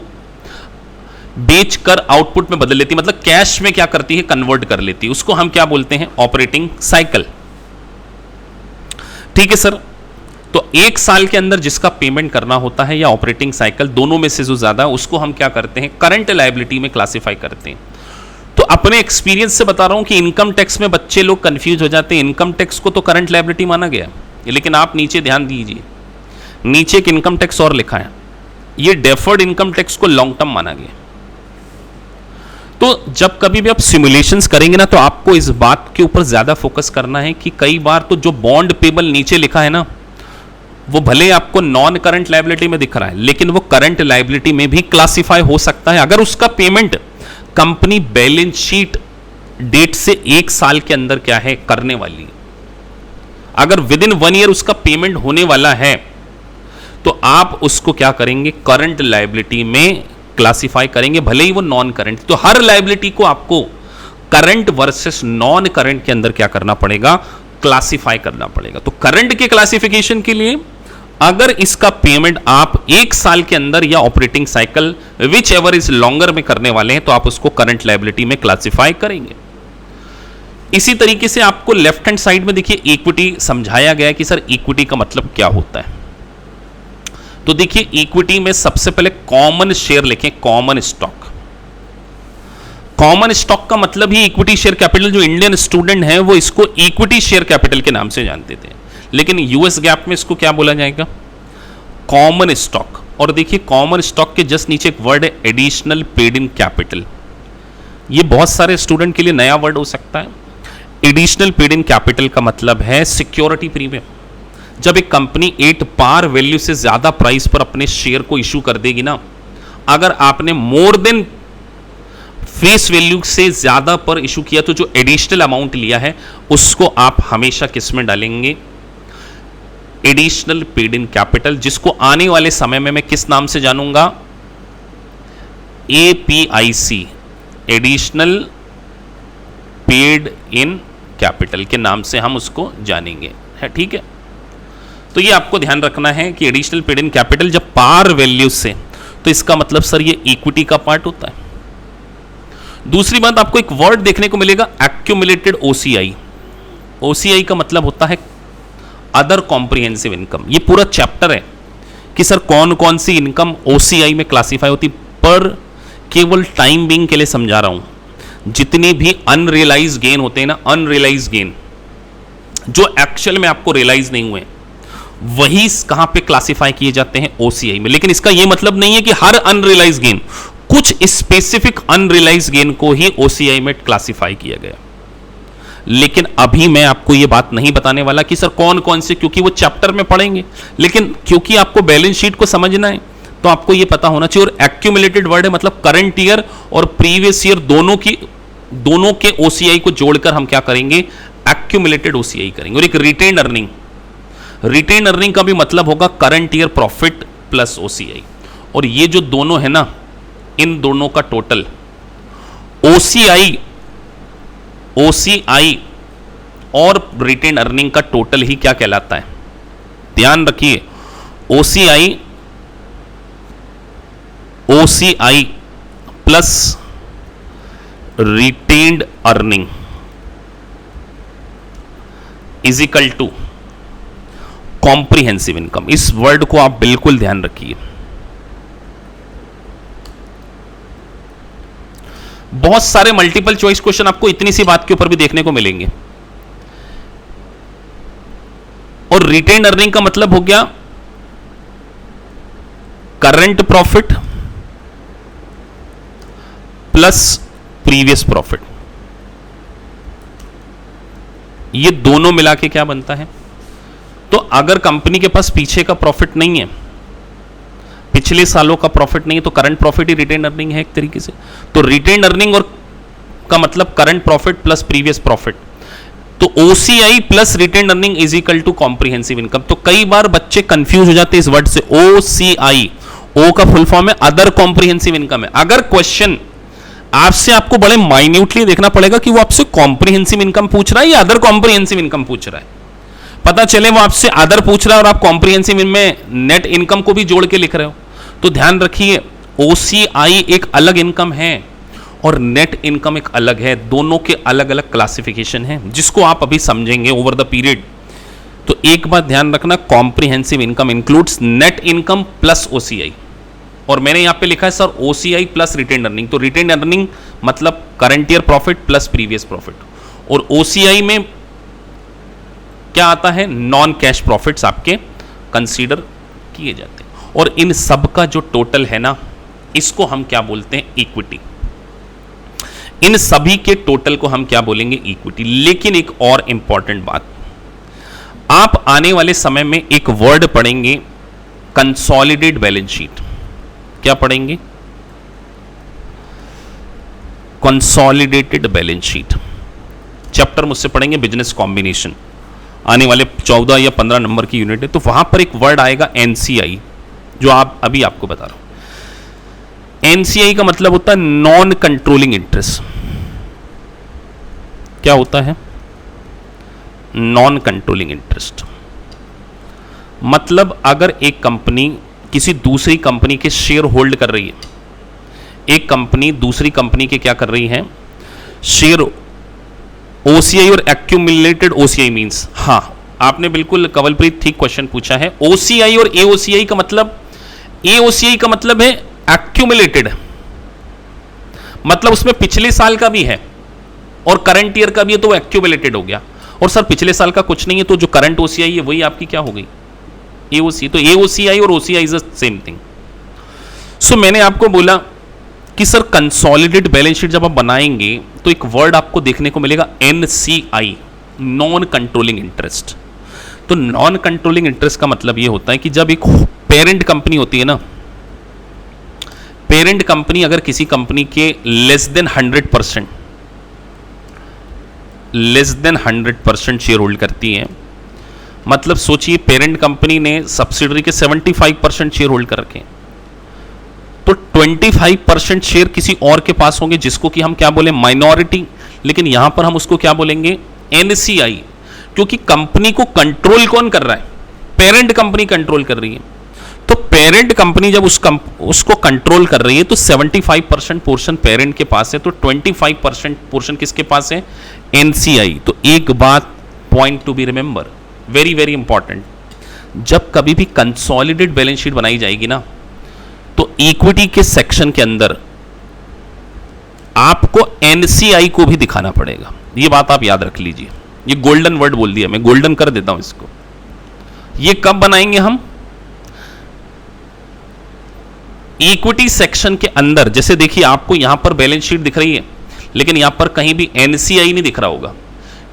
बेचकर आउटपुट में बदल लेती है, मतलब कैश में क्या करती है, कन्वर्ट कर लेती है, उसको हम क्या बोलते हैं, ऑपरेटिंग साइकिल। ठीक है सर। तो 1 साल के अंदर जिसका पेमेंट करना होता है या ऑपरेटिंग साइकिल, दोनों में से जो ज्यादा, उसको हम क्या करते हैं, करंट लायबिलिटी में क्लासिफाई करते हैं। तो अपने एक्सपीरियंस से बता रहा हूं कि इनकम टैक्स में बच्चे लोग कंफ्यूज हो जाते हैं। इनकम टैक्स को तो करंट लायबिलिटी माना गया, लेकिन आप नीचे ध्यान दीजिए, नीचे एक इनकम टैक्स और लिखा है, ये डेफर्ड इनकम टैक्स को लॉन्ग टर्म माना गया। तो जब कभी भी आप सिमुलेशंस करेंगे ना, तो आपको इस बात के ऊपर ज्यादा फोकस करना है कि कई बार तो जो बॉन्ड पेबल नीचे लिखा है ना, वो भले आपको नॉन करंट लायबिलिटी में दिख रहा है, लेकिन वो करंट लायबिलिटी में भी क्लासिफाई हो सकता है अगर उसका payment company balance sheet date से 1 साल के अंदर क्या है, करने वाली है। अगर विद इन 1 ईयर उसका पेमेंट होने वाला है तो आप उसको क्या करेंगे, करंट लायबिलिटी में क्लासिफाई करेंगे, भले ही वो नॉन करंट। तो हर लायबिलिटी को आपको करंट वर्सेस नॉन करंट के अंदर क्या करना पड़ेगा, क्लासिफाई करना पड़ेगा। तो करंट के क्लासिफिकेशन के लिए अगर इसका पेमेंट आप 1 साल के अंदर या operating cycle whichever is longer में करने वाले हैं, तो आप उसको करंट लायबिलिटी में क्लासिफाई करेंगे। इसी तरीके से आपको लेफ्ट हैंड साइड में देखिए इक्विटी समझाया गया है कि सर इक्विटी का मतलब क्या होता है। तो देखिए इक्विटी में सबसे पहले कॉमन शेयर लिखें, कॉमन स्टॉक। कॉमन स्टॉक का मतलब ही इक्विटी शेयर कैपिटल। जो इंडियन स्टूडेंट हैं वो इसको इक्विटी शेयर कैपिटल के नाम से जानते थे, लेकिन यूएस गैप में इसको क्या बोला जाएगा, कॉमन स्टॉक। और देखिए कॉमन स्टॉक के जस्ट नीचे एक वर्ड है एडिशनल पेड इन कैपिटल। ये बहुत सारे स्टूडेंट के लिए नया वर्ड हो सकता है। एडिशनल पेड इन कैपिटल का मतलब है सिक्योरिटी प्रीमियम। जब एक कंपनी 8 पार वैल्यू से ज्यादा प्राइस पर अपने शेयर को इशू कर देगी ना, अगर आपने मोर देन फेस वैल्यू से ज्यादा पर इशू किया तो जो एडिशनल अमाउंट लिया है उसको आप हमेशा किस में डालेंगे, एडिशनल पेड इन कैपिटल, जिसको आने वाले समय में मैं किस नाम से जानूंगा, APIC, additional paid in capital के नाम से हम उसको जानेंगे, है ठीक है। तो ये आपको ध्यान रखना है कि एडिशनल पेड इन कैपिटल जब पार वैल्यू से, तो इसका मतलब सर ये इक्विटी का पार्ट होता है। दूसरी बात, आपको एक वर्ड देखने को मिलेगा एक्यूमुलेटेड OCI। OCI का मतलब होता है अदर कॉम्प्रिहेंसिव इनकम। ये पूरा चैप्टर है कि सर कौन कौन सी इनकम OCI में क्लासिफाई होती, पर केवल टाइम बिंग के लिए समझा रहा हूं। जितनी भी अनरियलाइज गेन होते हैं ना, अनरियलाइज गेन जो एक्चुअल में आपको रियलाइज नहीं हुए, वही कहां पे क्लासिफाई किए जाते हैं, OCI में। लेकिन इसका यह मतलब नहीं है कि हर अनरियलाइज गेन, कुछ स्पेसिफिक अनरियलाइज गेन को ही OCI में क्लासिफाई किया गया। लेकिन अभी मैं आपको यह बात नहीं बताने वाला कि सर कौन कौन से, क्योंकि वो चैप्टर में पढ़ेंगे। लेकिन क्योंकि आपको बैलेंस शीट को समझना है तो आपको यह पता होना चाहिए। और एक्यूमुलेटेड वर्ड है, मतलब करंट ईयर और प्रीवियस ईयर दोनों के OCI को जोड़कर हम क्या करेंगे, एक्यूमुलेटेड OCI करेंगे। और एक रिटेन अर्निंग, रिटेन अर्निंग का भी मतलब होगा current year profit plus OCI। और ये जो दोनों है ना, इन दोनों का टोटल OCI और रिटेन अर्निंग का टोटल ही क्या कहलाता है, ध्यान रखिए। OCI plus retained earning is equal to comprehensive income. इस वर्ड को आप बिल्कुल ध्यान रखिए। बहुत सारे मल्टीपल चॉइस क्वेश्चन आपको इतनी सी बात के ऊपर भी देखने को मिलेंगे। और रिटेन अर्निंग का मतलब हो गया current profit plus previous profit. ये दोनों मिला के क्या बनता है, तो अगर कंपनी के पास पीछे का प्रॉफिट नहीं है, पिछले सालों का प्रॉफिट नहीं है, तो करंट प्रॉफिट ही रिटेन अर्निंग है एक तरीके से। तो रिटेन अर्निंग और का मतलब current profit plus previous profit. तो OCI plus retain earning is equal to comprehensive income. तो कई बार बच्चे कंफ्यूज हो जाते हैं इस वर्ड से। OCI, O का फुल फॉर्म है अदर कॉम्प्रिहेंसिव इनकम है। अगर क्वेश्चन आपसे, आपको बड़े माइन्यूटली देखना पड़ेगा कि वो आपसे कॉम्प्रिहेंसिव इनकम पूछ रहा है या अदर कॉम्प्रिहेंसिव इनकम पूछ रहा है। पता चले वो आपसे अदर पूछ रहा है और आप कॉम्प्रिहेंसिव में नेट इनकम को भी जोड़ के लिख रहे हो, तो ध्यान रखिए OCI एक अलग इनकम है और नेट इनकम एक अलग है। दोनों के अलग अलग क्लासिफिकेशन है, जिसको आप अभी समझेंगे ओवर द पीरियड। तो एक बात ध्यान रखना, comprehensive income includes net income plus OCI। और मैंने यहां पे लिखा है sir OCI plus retain earning. तो रिटेन अर्निंग मतलब current year profit plus previous profit, और OCI में क्या आता है, नॉन कैश प्रॉफिट्स आपके कंसीडर किए जाते हैं। और इन सब का जो टोटल है ना, इसको हम क्या बोलते हैं, इक्विटी। इन सभी के टोटल को हम क्या बोलेंगे, इक्विटी। लेकिन एक और इंपॉर्टेंट बात, आप आने वाले समय में एक वर्ड पढ़ेंगे, कंसोलिडेटेड बैलेंस शीट। क्या पढ़ेंगे, कंसोलिडेटेड बैलेंस शीट। चैप्टर मुझसे पढ़ेंगे बिजनेस कॉम्बिनेशन, आने वाले 14 या 15 नंबर की यूनिट है। तो वहां पर एक वर्ड आएगा NCI, जो अभी आपको बता रहा हूं। NCI का मतलब होता है नॉन कंट्रोलिंग इंटरेस्ट। क्या होता है, नॉन कंट्रोलिंग इंटरेस्ट मतलब अगर एक कंपनी किसी दूसरी कंपनी के शेयर होल्ड कर रही है, एक कंपनी दूसरी कंपनी के क्या कर रही है, शेयर ओसीआई और एक्यूमुलेटेड ओसीआई मींस, हाँ आपने बिल्कुल कवलप्रीत ठीक क्वेश्चन पूछा है। ओसीआई और एओसीआई का मतलब, एओसीआई का मतलब है एक्यूमुलेटेड, मतलब उसमें पिछले साल का भी है और करंट ईयर का भी है, तो वो एक्यूमुलेटेड हो गया। और सर पिछले साल का कुछ नहीं है, तो जो करंट ओसीआई है वही आपकी क्या हो गई, एओसी। तो एओसीआई और OCI is the same thing. So मैंने आपको बोला कि सर कंसोलिडेटेड बैलेंस शीट जब आप बनाएंगे तो एक वर्ड आपको देखने को मिलेगा एनसीआई, नॉन कंट्रोलिंग इंटरेस्ट। तो नॉन कंट्रोलिंग इंटरेस्ट का मतलब यह होता है कि जब एक पेरेंट कंपनी होती है ना, पेरेंट कंपनी अगर किसी कंपनी के लेस देन 100% शेयर होल्ड करती है, मतलब सोचिए पेरेंट कंपनी ने सब्सिडरी के 75% शेयर होल्ड कर रखे, तो 25% शेयर किसी और के पास होंगे जिसको कि हम क्या बोले, माइनॉरिटी। लेकिन यहां पर हम उसको क्या बोलेंगे, एनसीआई, क्योंकि कंपनी को कंट्रोल कौन कर रहा है, पेरेंट कंपनी कंट्रोल कर रही है। तो पेरेंट कंपनी जब उसको कंट्रोल कर रही है तो 75% पोर्शन पेरेंट के पास है, तो 25% पोर्शन किसके पास है, एनसीआई। तो एक बात point to be remember, very very important, जब कभी भी कंसोलिडेटेड बैलेंस शीट बनाई जाएगी ना, तो इक्विटी के सेक्शन के अंदर आपको एनसीआई को भी दिखाना पड़ेगा। ये बात आप याद रख लीजिए, ये गोल्डन वर्ड बोल दिया, मैं गोल्डन कर देता हूं इसको। ये कब बनाएंगे हम, इक्विटी सेक्शन के अंदर। जैसे देखिए आपको यहां पर बैलेंस शीट दिख रही है, लेकिन यहां पर कहीं भी एनसीआई नहीं दिख रहा होगा,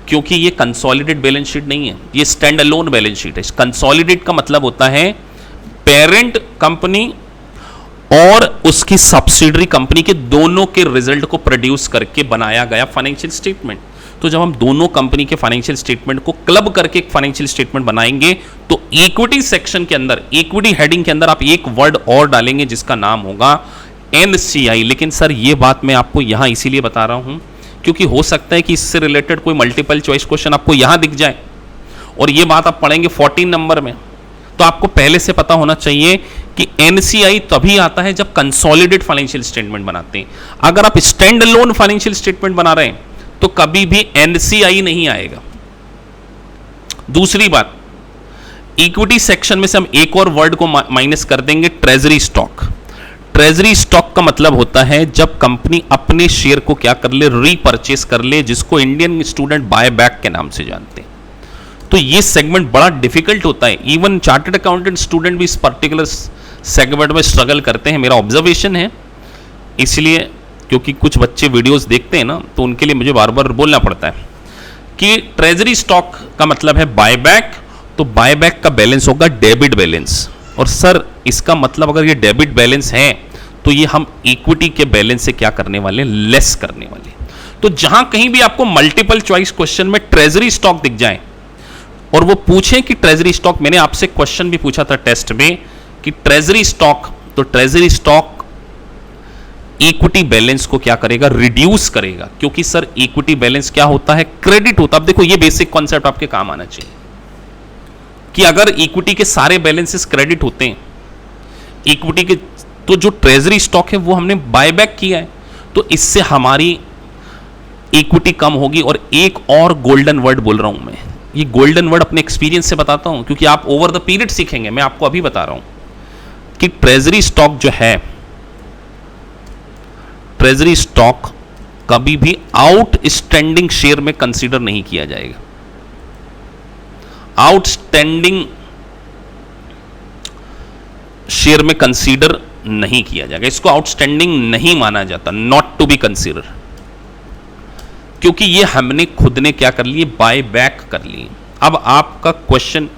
क्योंकि ये कंसोलिडेटेड बैलेंस शीट नहीं है, ये स्टैंड अलोन बैलेंस शीट है। कंसोलिडेट का मतलब होता है पेरेंट कंपनी और उसकी सब्सिडरी कंपनी के दोनों के रिजल्ट को प्रोड्यूस करके बनाया गया फाइनेंशियल स्टेटमेंट। तो जब हम दोनों कंपनी के फाइनेंशियल स्टेटमेंट को क्लब करके एक फाइनेंशियल स्टेटमेंट बनाएंगे, तो इक्विटी सेक्शन के अंदर, इक्विटी हेडिंग के अंदर आप एक वर्ड और डालेंगे जिसका नाम होगा एनसीआई। लेकिन सर ये बात मैं आपको यहां इसीलिए बता रहा हूं क्योंकि हो सकता है कि इससे रिलेटेड कोई मल्टीपल चॉइस क्वेश्चन आपको यहां दिख जाए और ये बात आप पढ़ेंगे 14 नंबर में। तो आपको पहले से पता होना चाहिए कि एनसीआई तभी आता है जब कंसोलिडेटेड फाइनेंशियल स्टेटमेंट बनाते हैं। अगर आप स्टैंड अलोन फाइनेंशियल स्टेटमेंट बना रहे हैं तो कभी भी एनसीआई नहीं आएगा। दूसरी बात, इक्विटी सेक्शन में से हम एक और वर्ड को माइनस कर देंगे, ट्रेजरी स्टॉक। ट्रेजरी स्टॉक का मतलब होता है जब कंपनी अपने शेयर को क्या कर ले, रीपरचेस कर ले, जिसको इंडियन स्टूडेंट बाय बैक के नाम से जानते हैं। तो ये सेगमेंट बड़ा डिफिकल्ट होता है, इवन चार्टर्ड अकाउंटेंट स्टूडेंट भी इस पर्टिकुलर सेगमेंट में स्ट्रगल करते हैं, मेरा ऑब्जर्वेशन है। इसलिए क्योंकि कुछ बच्चे वीडियोस देखते हैं ना, तो उनके लिए मुझे बार बार बोलना पड़ता है कि ट्रेजरी स्टॉक का मतलब है बायबैक, तो बायबैक का बैलेंस होगा डेबिट बैलेंस। और सर इसका मतलब अगर ये डेबिट बैलेंस है तो ये हम इक्विटी के बैलेंस से क्या करने वाले, लेस करने वाले। तो जहां कहीं भी आपको मल्टीपल चॉइस क्वेश्चन में ट्रेजरी स्टॉक दिख जाए और वो पूछें कि ट्रेजरी स्टॉक, मैंने आपसे क्वेश्चन भी पूछा था टेस्ट में कि ट्रेजरी स्टॉक, तो ट्रेजरी स्टॉक इक्विटी बैलेंस को क्या करेगा, रिड्यूस करेगा। क्योंकि सर इक्विटी बैलेंस क्या होता है, क्रेडिट होता है। अब देखो ये बेसिक कॉन्सेप्ट आपके काम आना चाहिए कि अगर इक्विटी के सारे बैलेंसेस क्रेडिट होते हैं इक्विटी के, तो जो ट्रेजरी स्टॉक है वो हमने बायबैक किया है, तो इससे हमारी इक्विटी कम होगी। और एक और गोल्डन वर्ड बोल रहा हूं मैं, ये गोल्डन वर्ड अपने एक्सपीरियंस से बताता हूं क्योंकि आप ओवर द पीरियड सीखेंगे। मैं आपको अभी बता रहा हूं कि ट्रेजरी स्टॉक जो है, ट्रेजरी स्टॉक कभी भी आउटस्टैंडिंग शेयर में कंसीडर नहीं किया जाएगा। आउटस्टैंडिंग शेयर में कंसीडर नहीं किया जाएगा, इसको आउटस्टैंडिंग नहीं माना जाता, नॉट टू बी कंसीडर, क्योंकि ये हमने खुद ने क्या कर लिए, बाय बैक कर लिए। अब आपका क्वेश्चन,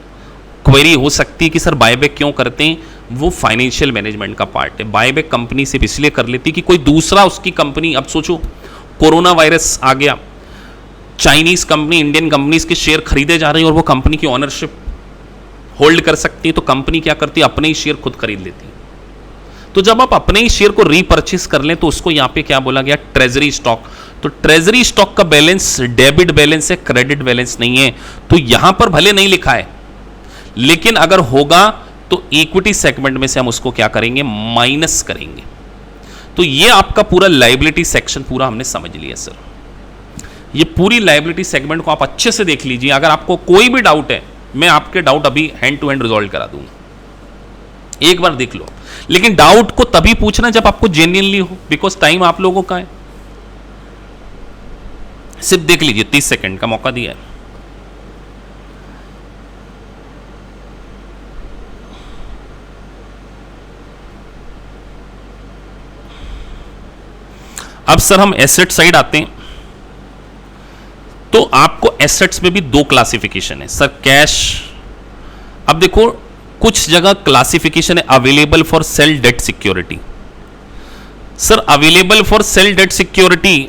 क्वेरी हो सकती है कि सर बायबैक क्यों करते हैं, वो फाइनेंशियल मैनेजमेंट का पार्ट है। बायबैक कंपनी सिर्फ इसलिए कर लेती कि कोई दूसरा उसकी कंपनी, अब सोचो कोरोना वायरस आ गया, चाइनीज कंपनी इंडियन कंपनीज के शेयर खरीदे जा रहे हैं और वो कंपनी की ओनरशिप होल्ड कर सकती है, तो कंपनी क्या करती है, अपने ही शेयर खुद खरीद लेती है। तो जब आप अपने ही शेयर को रीपरचेस कर लें तो उसको यहां पे क्या बोला गया, ट्रेजरी स्टॉक। तो ट्रेजरी स्टॉक का बैलेंस डेबिट बैलेंस है, क्रेडिट बैलेंस नहीं है। तो यहां पर भले नहीं लिखा है, लेकिन अगर होगा तो इक्विटी सेगमेंट में से हम उसको क्या करेंगे, माइनस करेंगे। तो ये आपका पूरा लायबिलिटी सेक्शन पूरा हमने समझ लिया सर। ये पूरी लायबिलिटी सेगमेंट को आप अच्छे से देख लीजिए। अगर आपको कोई भी डाउट है, मैं आपके डाउट अभी हैंड टू हैंड रिजॉल्व करा दूंगा, एक बार देख लो। लेकिन डाउट को तभी पूछना जब आपको जेन्युइनली हो, बिकॉज टाइम आप लोगों का है। सिर्फ देख लीजिए, 30 सेकंड का मौका दिया है। अब सर हम एसेट साइड आते हैं, तो आपको एसेट्स में भी दो क्लासिफिकेशन है सर, कैश। अब देखो कुछ जगह क्लासिफिकेशन है available for cell debt security. Sir available for cell debt security,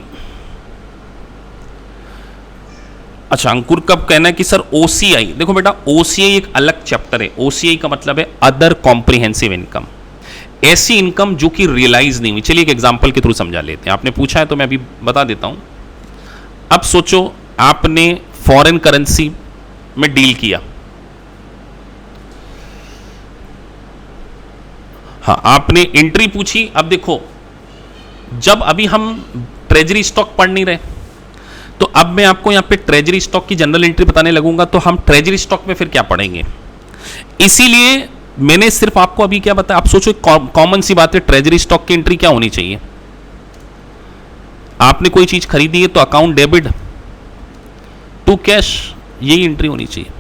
अच्छा अंकुर कब कहना है कि सर ओसीआई, देखो बेटा ओसीआई एक अलग चैप्टर है। ओसीआई का मतलब है अदर कॉम्प्रिहेंसिव इनकम, ऐसी इनकम जो कि रियलाइज नहीं हुई। चलिए एक एग्जांपल के थ्रू समझा लेते हैं, आपने पूछा है तो मैं अभी बता देता हूं। अब सोचो आपने फॉरेन करेंसी में डील किया, हाँ आपने एंट्री पूछी। अब देखो जब अभी हम ट्रेजरी स्टॉक पढ़ नहीं रहे, तो अब मैं आपको यहां पे ट्रेजरी स्टॉक की जनरल एंट्री बताने लगूंगा, तो हम ट्रेजरी स्टॉक में फिर क्या पढ़ेंगे। इसीलिए मैंने सिर्फ आपको अभी क्या बताया। आप सोचो कॉमन सी बात है, ट्रेजरी स्टॉक की एंट्री क्या होनी चाहिए। आपने कोई चीज खरीदी है तो अकाउंट डेबिट टू कैश, यही एंट्री होनी चाहिए।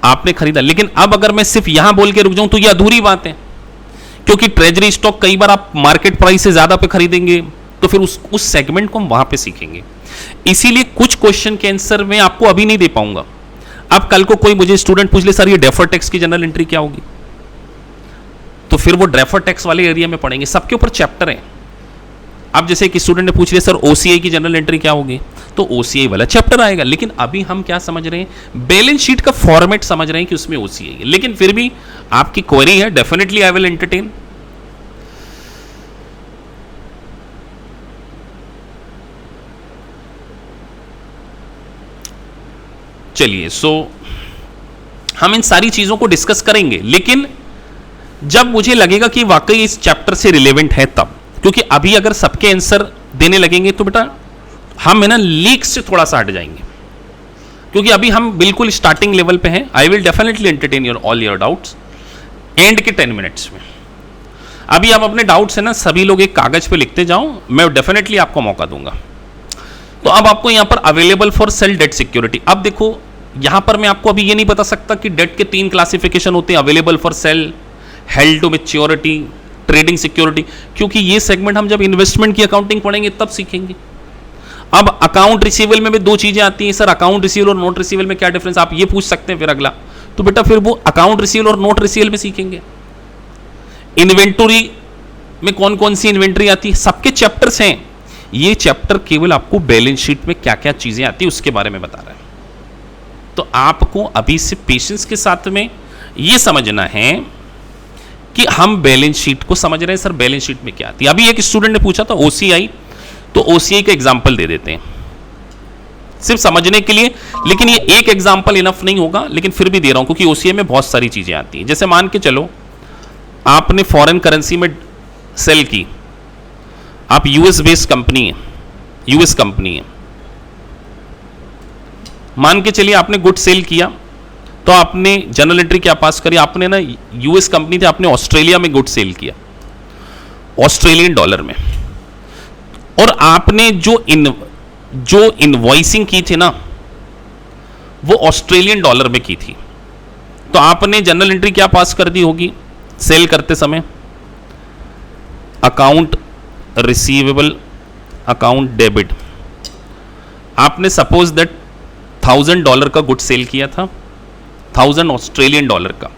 आपने खरीदा, लेकिन अब अगर मैं सिर्फ यहां बोल के रुक जाऊं तो यह अधूरी बात है, क्योंकि ट्रेजरी स्टॉक कई बार आप मार्केट प्राइस से ज्यादा पे खरीदेंगे, तो फिर उस सेगमेंट को हम वहां पे सीखेंगे। इसीलिए कुछ क्वेश्चन के आंसर मैं आपको अभी नहीं दे पाऊंगा। अब कल को कोई मुझे स्टूडेंट पूछ ले सर ये डेफर टैक्स की जनरल एंट्री क्या होगी, तो फिर वो डेफर टैक्स वाले एरिया में पढ़ेंगे। सबके ऊपर चैप्टर है। अब जैसे कि स्टूडेंट ने पूछ लिया सर ओसीआई की जनरल एंट्री क्या होगी, तो ओसीआई वाला चैप्टर आएगा। लेकिन अभी हम क्या समझ रहे हैं, बैलेंस शीट का फॉर्मेट समझ रहे हैं कि उसमें ओसीआई है। लेकिन फिर भी आपकी क्वेरी है, डेफिनेटली आई विल एंटरटेन। चलिए हम इन सारी चीजों को डिस्कस करेंगे, लेकिन जब मुझे लगेगा कि वाकई इस चैप्टर से रिलेवेंट है तब। क्योंकि अभी अगर सबके आंसर देने लगेंगे तो बेटा हम है ना लीक से थोड़ा सा हट जाएंगे, क्योंकि अभी हम बिल्कुल स्टार्टिंग लेवल पे हैं। I will definitely entertain your all your doubts and के 10 मिनट्स में। अभी आप अपने डाउट्स है ना सभी लोग एक कागज पे लिखते जाओ, मैं डेफिनेटली आपको मौका दूंगा। तो अब आपको यहां पर available for cell debt security, अब देखो यहां पर मैं आपको अभी ये नहीं बता सकता कि डेट के 3 क्लासिफिकेशन होते हैं, available for sale, held to maturity, trading security, क्योंकि ये सेगमेंट हम जब इन्वेस्टमेंट की अकाउंटिंग पढ़ेंगे तब सीखेंगे। अब अकाउंट रिसीवेबल में भी 2 चीजें आती हैं सर, अकाउंट रिसीवेबल और नोट रिसीवेबल में क्या डिफरेंस, आप ये पूछ सकते हैं फिर अगला। तो बेटा फिर वो अकाउंट रिसीवेबल और नोट रिसीवेबल में सीखेंगे। इन्वेंटरी में कौन कौन सी इन्वेंट्री आती है, सबके चैप्टर्स हैं। ये चैप्टर केवल आपको बैलेंस शीट में क्या क्या चीजें आती है उसके बारे में बता रहा है। तो आपको अभी से पेशेंस के साथ में ये समझना है कि हम बैलेंस शीट को समझ रहे हैं सर, बैलेंस शीट में क्या आती है। अभी एक स्टूडेंट ने पूछा था ओसीआई, तो ओसीआई का एग्जांपल दे देते हैं सिर्फ समझने के लिए, लेकिन ये एक एग्जांपल इनफ नहीं होगा, लेकिन फिर भी दे रहा हूं क्योंकि ओसीआई में बहुत सारी चीजें आती हैं। जैसे मान के चलो आपने फॉरेन करेंसी में सेल की, आप यूएस बेस्ड कंपनी है, यूएस कंपनी है, मान के चलिए आपने गुड सेल किया, तो आपने जनरल एंट्री क्या पास करी, आपने ना यूएस कंपनी थी, आपने ऑस्ट्रेलिया में गुड सेल किया ऑस्ट्रेलियन डॉलर में, और आपने जो इनवॉइसिंग की थी ना वो ऑस्ट्रेलियन डॉलर में की थी। तो आपने जनरल एंट्री क्या पास कर दी होगी सेल करते समय, अकाउंट रिसीवेबल, अकाउंट डेबिट। आपने सपोज दैट $1000 का गुड सेल किया था, 1000 ऑस्ट्रेलियन डॉलर का,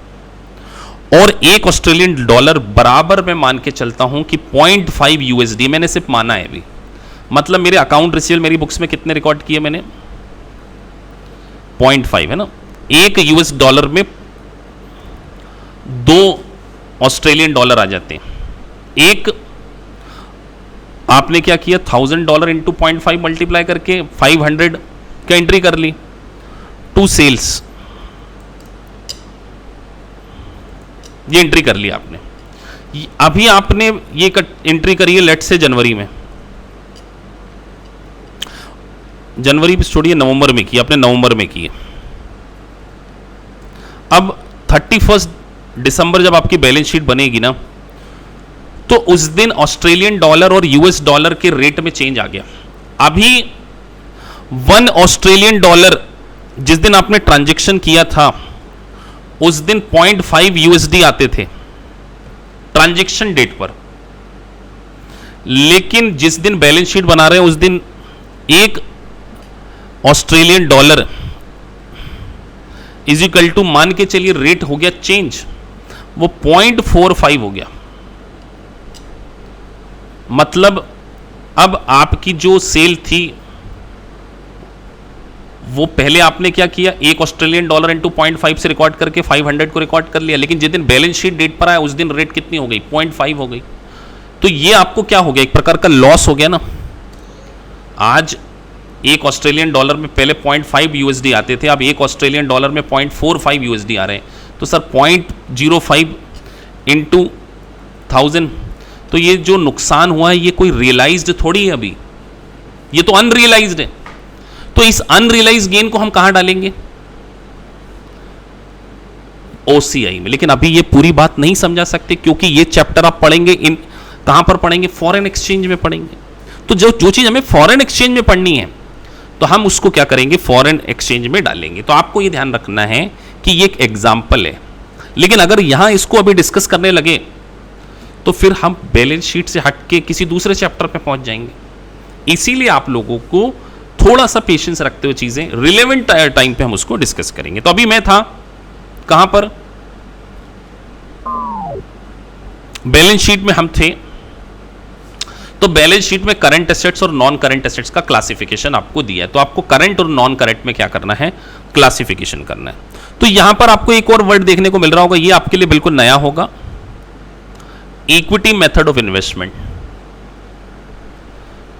और एक ऑस्ट्रेलियन डॉलर बराबर मैं मान के चलता हूं कि 0.5 यूएसडी, मैंने सिर्फ माना है अभी, मतलब मेरे अकाउंट रिसीवेबल मेरी बुक्स में कितने रिकॉर्ड किए मैंने 0.5 है ना, एक यूएस डॉलर में 2 ऑस्ट्रेलियन डॉलर आ जाते हैं। एक आपने क्या किया $1000 इंटू 0.5 मल्टीप्लाई करके 500 का एंट्री कर ली, 2 सेल्स, ये एंट्री कर लिया आपने। अभी आपने ये एंट्री करी है लेट से जनवरी में, जनवरी पे छोड़िए, नवंबर में की, आपने नवंबर में की है। अब 31 दिसंबर जब आपकी बैलेंस शीट बनेगी ना, तो उस दिन ऑस्ट्रेलियन डॉलर और यूएस डॉलर के रेट में चेंज आ गया। अभी 1 ऑस्ट्रेलियन डॉलर जिस दिन आपने ट्रांजैक्शन किया था, उस दिन 0.5 यूएसडी आते थे ट्रांजैक्शन डेट पर, लेकिन जिस दिन बैलेंस शीट बना रहे हैं उस दिन 1 Australian dollar is equal to, मान के चलिए रेट हो गया चेंज, वो 0.45 हो गया। मतलब अब आपकी जो सेल थी वो पहले आपने क्या किया, 1 ऑस्ट्रेलियन डॉलर इंटू 0.5 से रिकॉर्ड करके 500 को रिकॉर्ड कर लिया, लेकिन जिस दिन बैलेंस शीट डेट पर आया उस दिन रेट कितनी हो गई, 0.5 हो गई। तो ये आपको क्या हो गया, एक प्रकार का लॉस हो गया ना। आज 1 ऑस्ट्रेलियन डॉलर में पहले 0.5 यूएसडी आते थे, अब 1 ऑस्ट्रेलियन डॉलर में 0.45 यूएसडी आ रहे हैं। तो सर 0.05 इंटू 1000, तो ये जो नुकसान हुआ है ये कोई रियलाइज्ड थोड़ी है, अभी ये तो अनरियलाइज्ड है। तो इस अनरियलाइज्ड गेन को हम कहां डालेंगे, ओसीआई में। लेकिन अभी ये पूरी बात नहीं समझा सकते, क्योंकि ये चैप्टर आप पढ़ेंगे कहां पर पढ़ेंगे, फॉरेन एक्सचेंज में पढ़ेंगे। तो जो चीज हमें फॉरेन एक्सचेंज में पढ़नी है, तो हम उसको क्या करेंगे, फॉरेन एक्सचेंज में डालेंगे। तो आपको ये ध्यान रखना है कि ये एक एग्जाम्पल है, लेकिन अगर यहां इसको अभी डिस्कस करने लगे तो फिर हम बैलेंस शीट से हटके किसी दूसरे चैप्टर पे पहुंच जाएंगे। इसीलिए आप लोगों को थोड़ा सा पेशेंस रखते हुए चीजें रिलेवेंट टाइम पे हम उसको डिस्कस करेंगे। तो अभी मैं था कहां पर, बैलेंस शीट में हम थे। तो बैलेंस शीट में करंट एसेट्स और नॉन करंट एसेट्स का क्लासिफिकेशन आपको दिया है, तो आपको करंट और नॉन करंट में क्या करना है, क्लासिफिकेशन करना है। तो यहां पर आपको एक और वर्ड देखने को मिल रहा होगा, ये आपके लिए बिल्कुल नया होगा, इक्विटी मेथड ऑफ इन्वेस्टमेंट।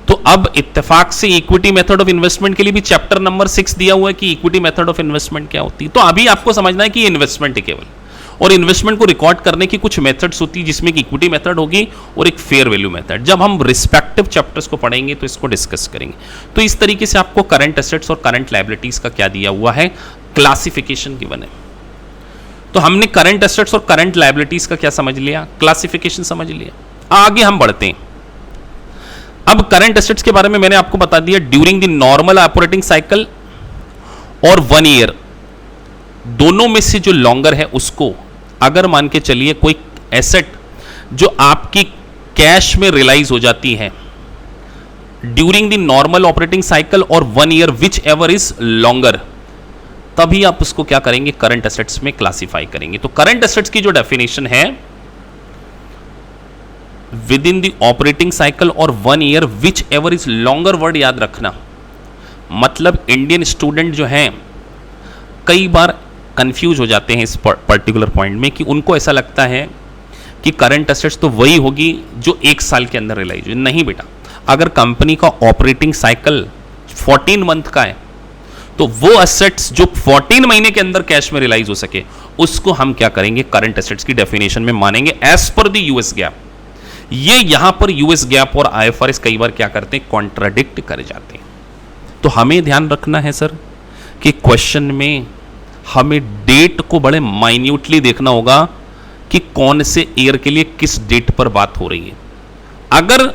तो अब इत्तेफाक से इक्विटी मेथड ऑफ इन्वेस्टमेंट के लिए भी चैप्टर नंबर 6 दिया हुआ है कि इक्विटी मेथड ऑफ इन्वेस्टमेंट क्या होती है। तो अभी आपको समझना है कि इन्वेस्टमेंट है केवल, और इन्वेस्टमेंट को रिकॉर्ड करने की कुछ मेथड्स होती है, जिसमें कि इक्विटी मेथड होगी और एक फेयर वैल्यू मेथड। जब हम रिस्पेक्टिव चैप्टर्स को पढ़ेंगे तो इसको डिस्कस करेंगे। तो इस तरीके से आपको करंट एसेट्स और करंट लायबिलिटीज का क्या दिया हुआ है, क्लासिफिकेशन गिवन है। तो हमने करंट एसेट्स और करंट लायबिलिटीज का क्या समझ लिया, क्लासिफिकेशन समझ लिया। आगे हम बढ़ते हैं। अब करंट एसेट्स के बारे में मैंने आपको बता दिया, during the normal operating cycle और 1 ईयर, दोनों में से जो लॉन्गर है उसको, अगर मान के चलिए कोई एसेट जो आपकी कैश में रियलाइज हो जाती है during the normal operating cycle और 1 year, which ever is longer, तभी आप उसको क्या करेंगे, करंट एसेट्स में क्लासिफाई करेंगे। तो करंट एसेट्स की जो डेफिनेशन है, with in the operating cycle और 1 year, which ever is longer, word याद रखना। मतलब इंडियन स्टूडेंट जो हैं कई बार कंफ्यूज हो जाते हैं इस पर्टिकुलर पॉइंट में, कि उनको ऐसा लगता है कि करंट एसेट्स तो वही होगी जो 1 साल के अंदर रियलाइज हो। नहीं बेटा, अगर कंपनी का ऑपरेटिंग साइकिल 14 मंथ का है, तो वो एसेट्स जो 14 महीने के अंदर कैश में रियलाइज हो सके, उसको हम क्या करेंगे, करंट एसेट्स की डेफिनेशन में मानेंगे as per the US GAAP. ये यहां पर यूएस गैप और आईएफआरएस कई बार क्या करते हैं, कॉन्ट्राडिक्ट कर जाते हैं। तो हमें ध्यान रखना है सर कि क्वेश्चन में हमें डेट को बड़े माइन्यूटली देखना होगा कि कौन से ईयर के लिए किस डेट पर बात हो रही है। अगर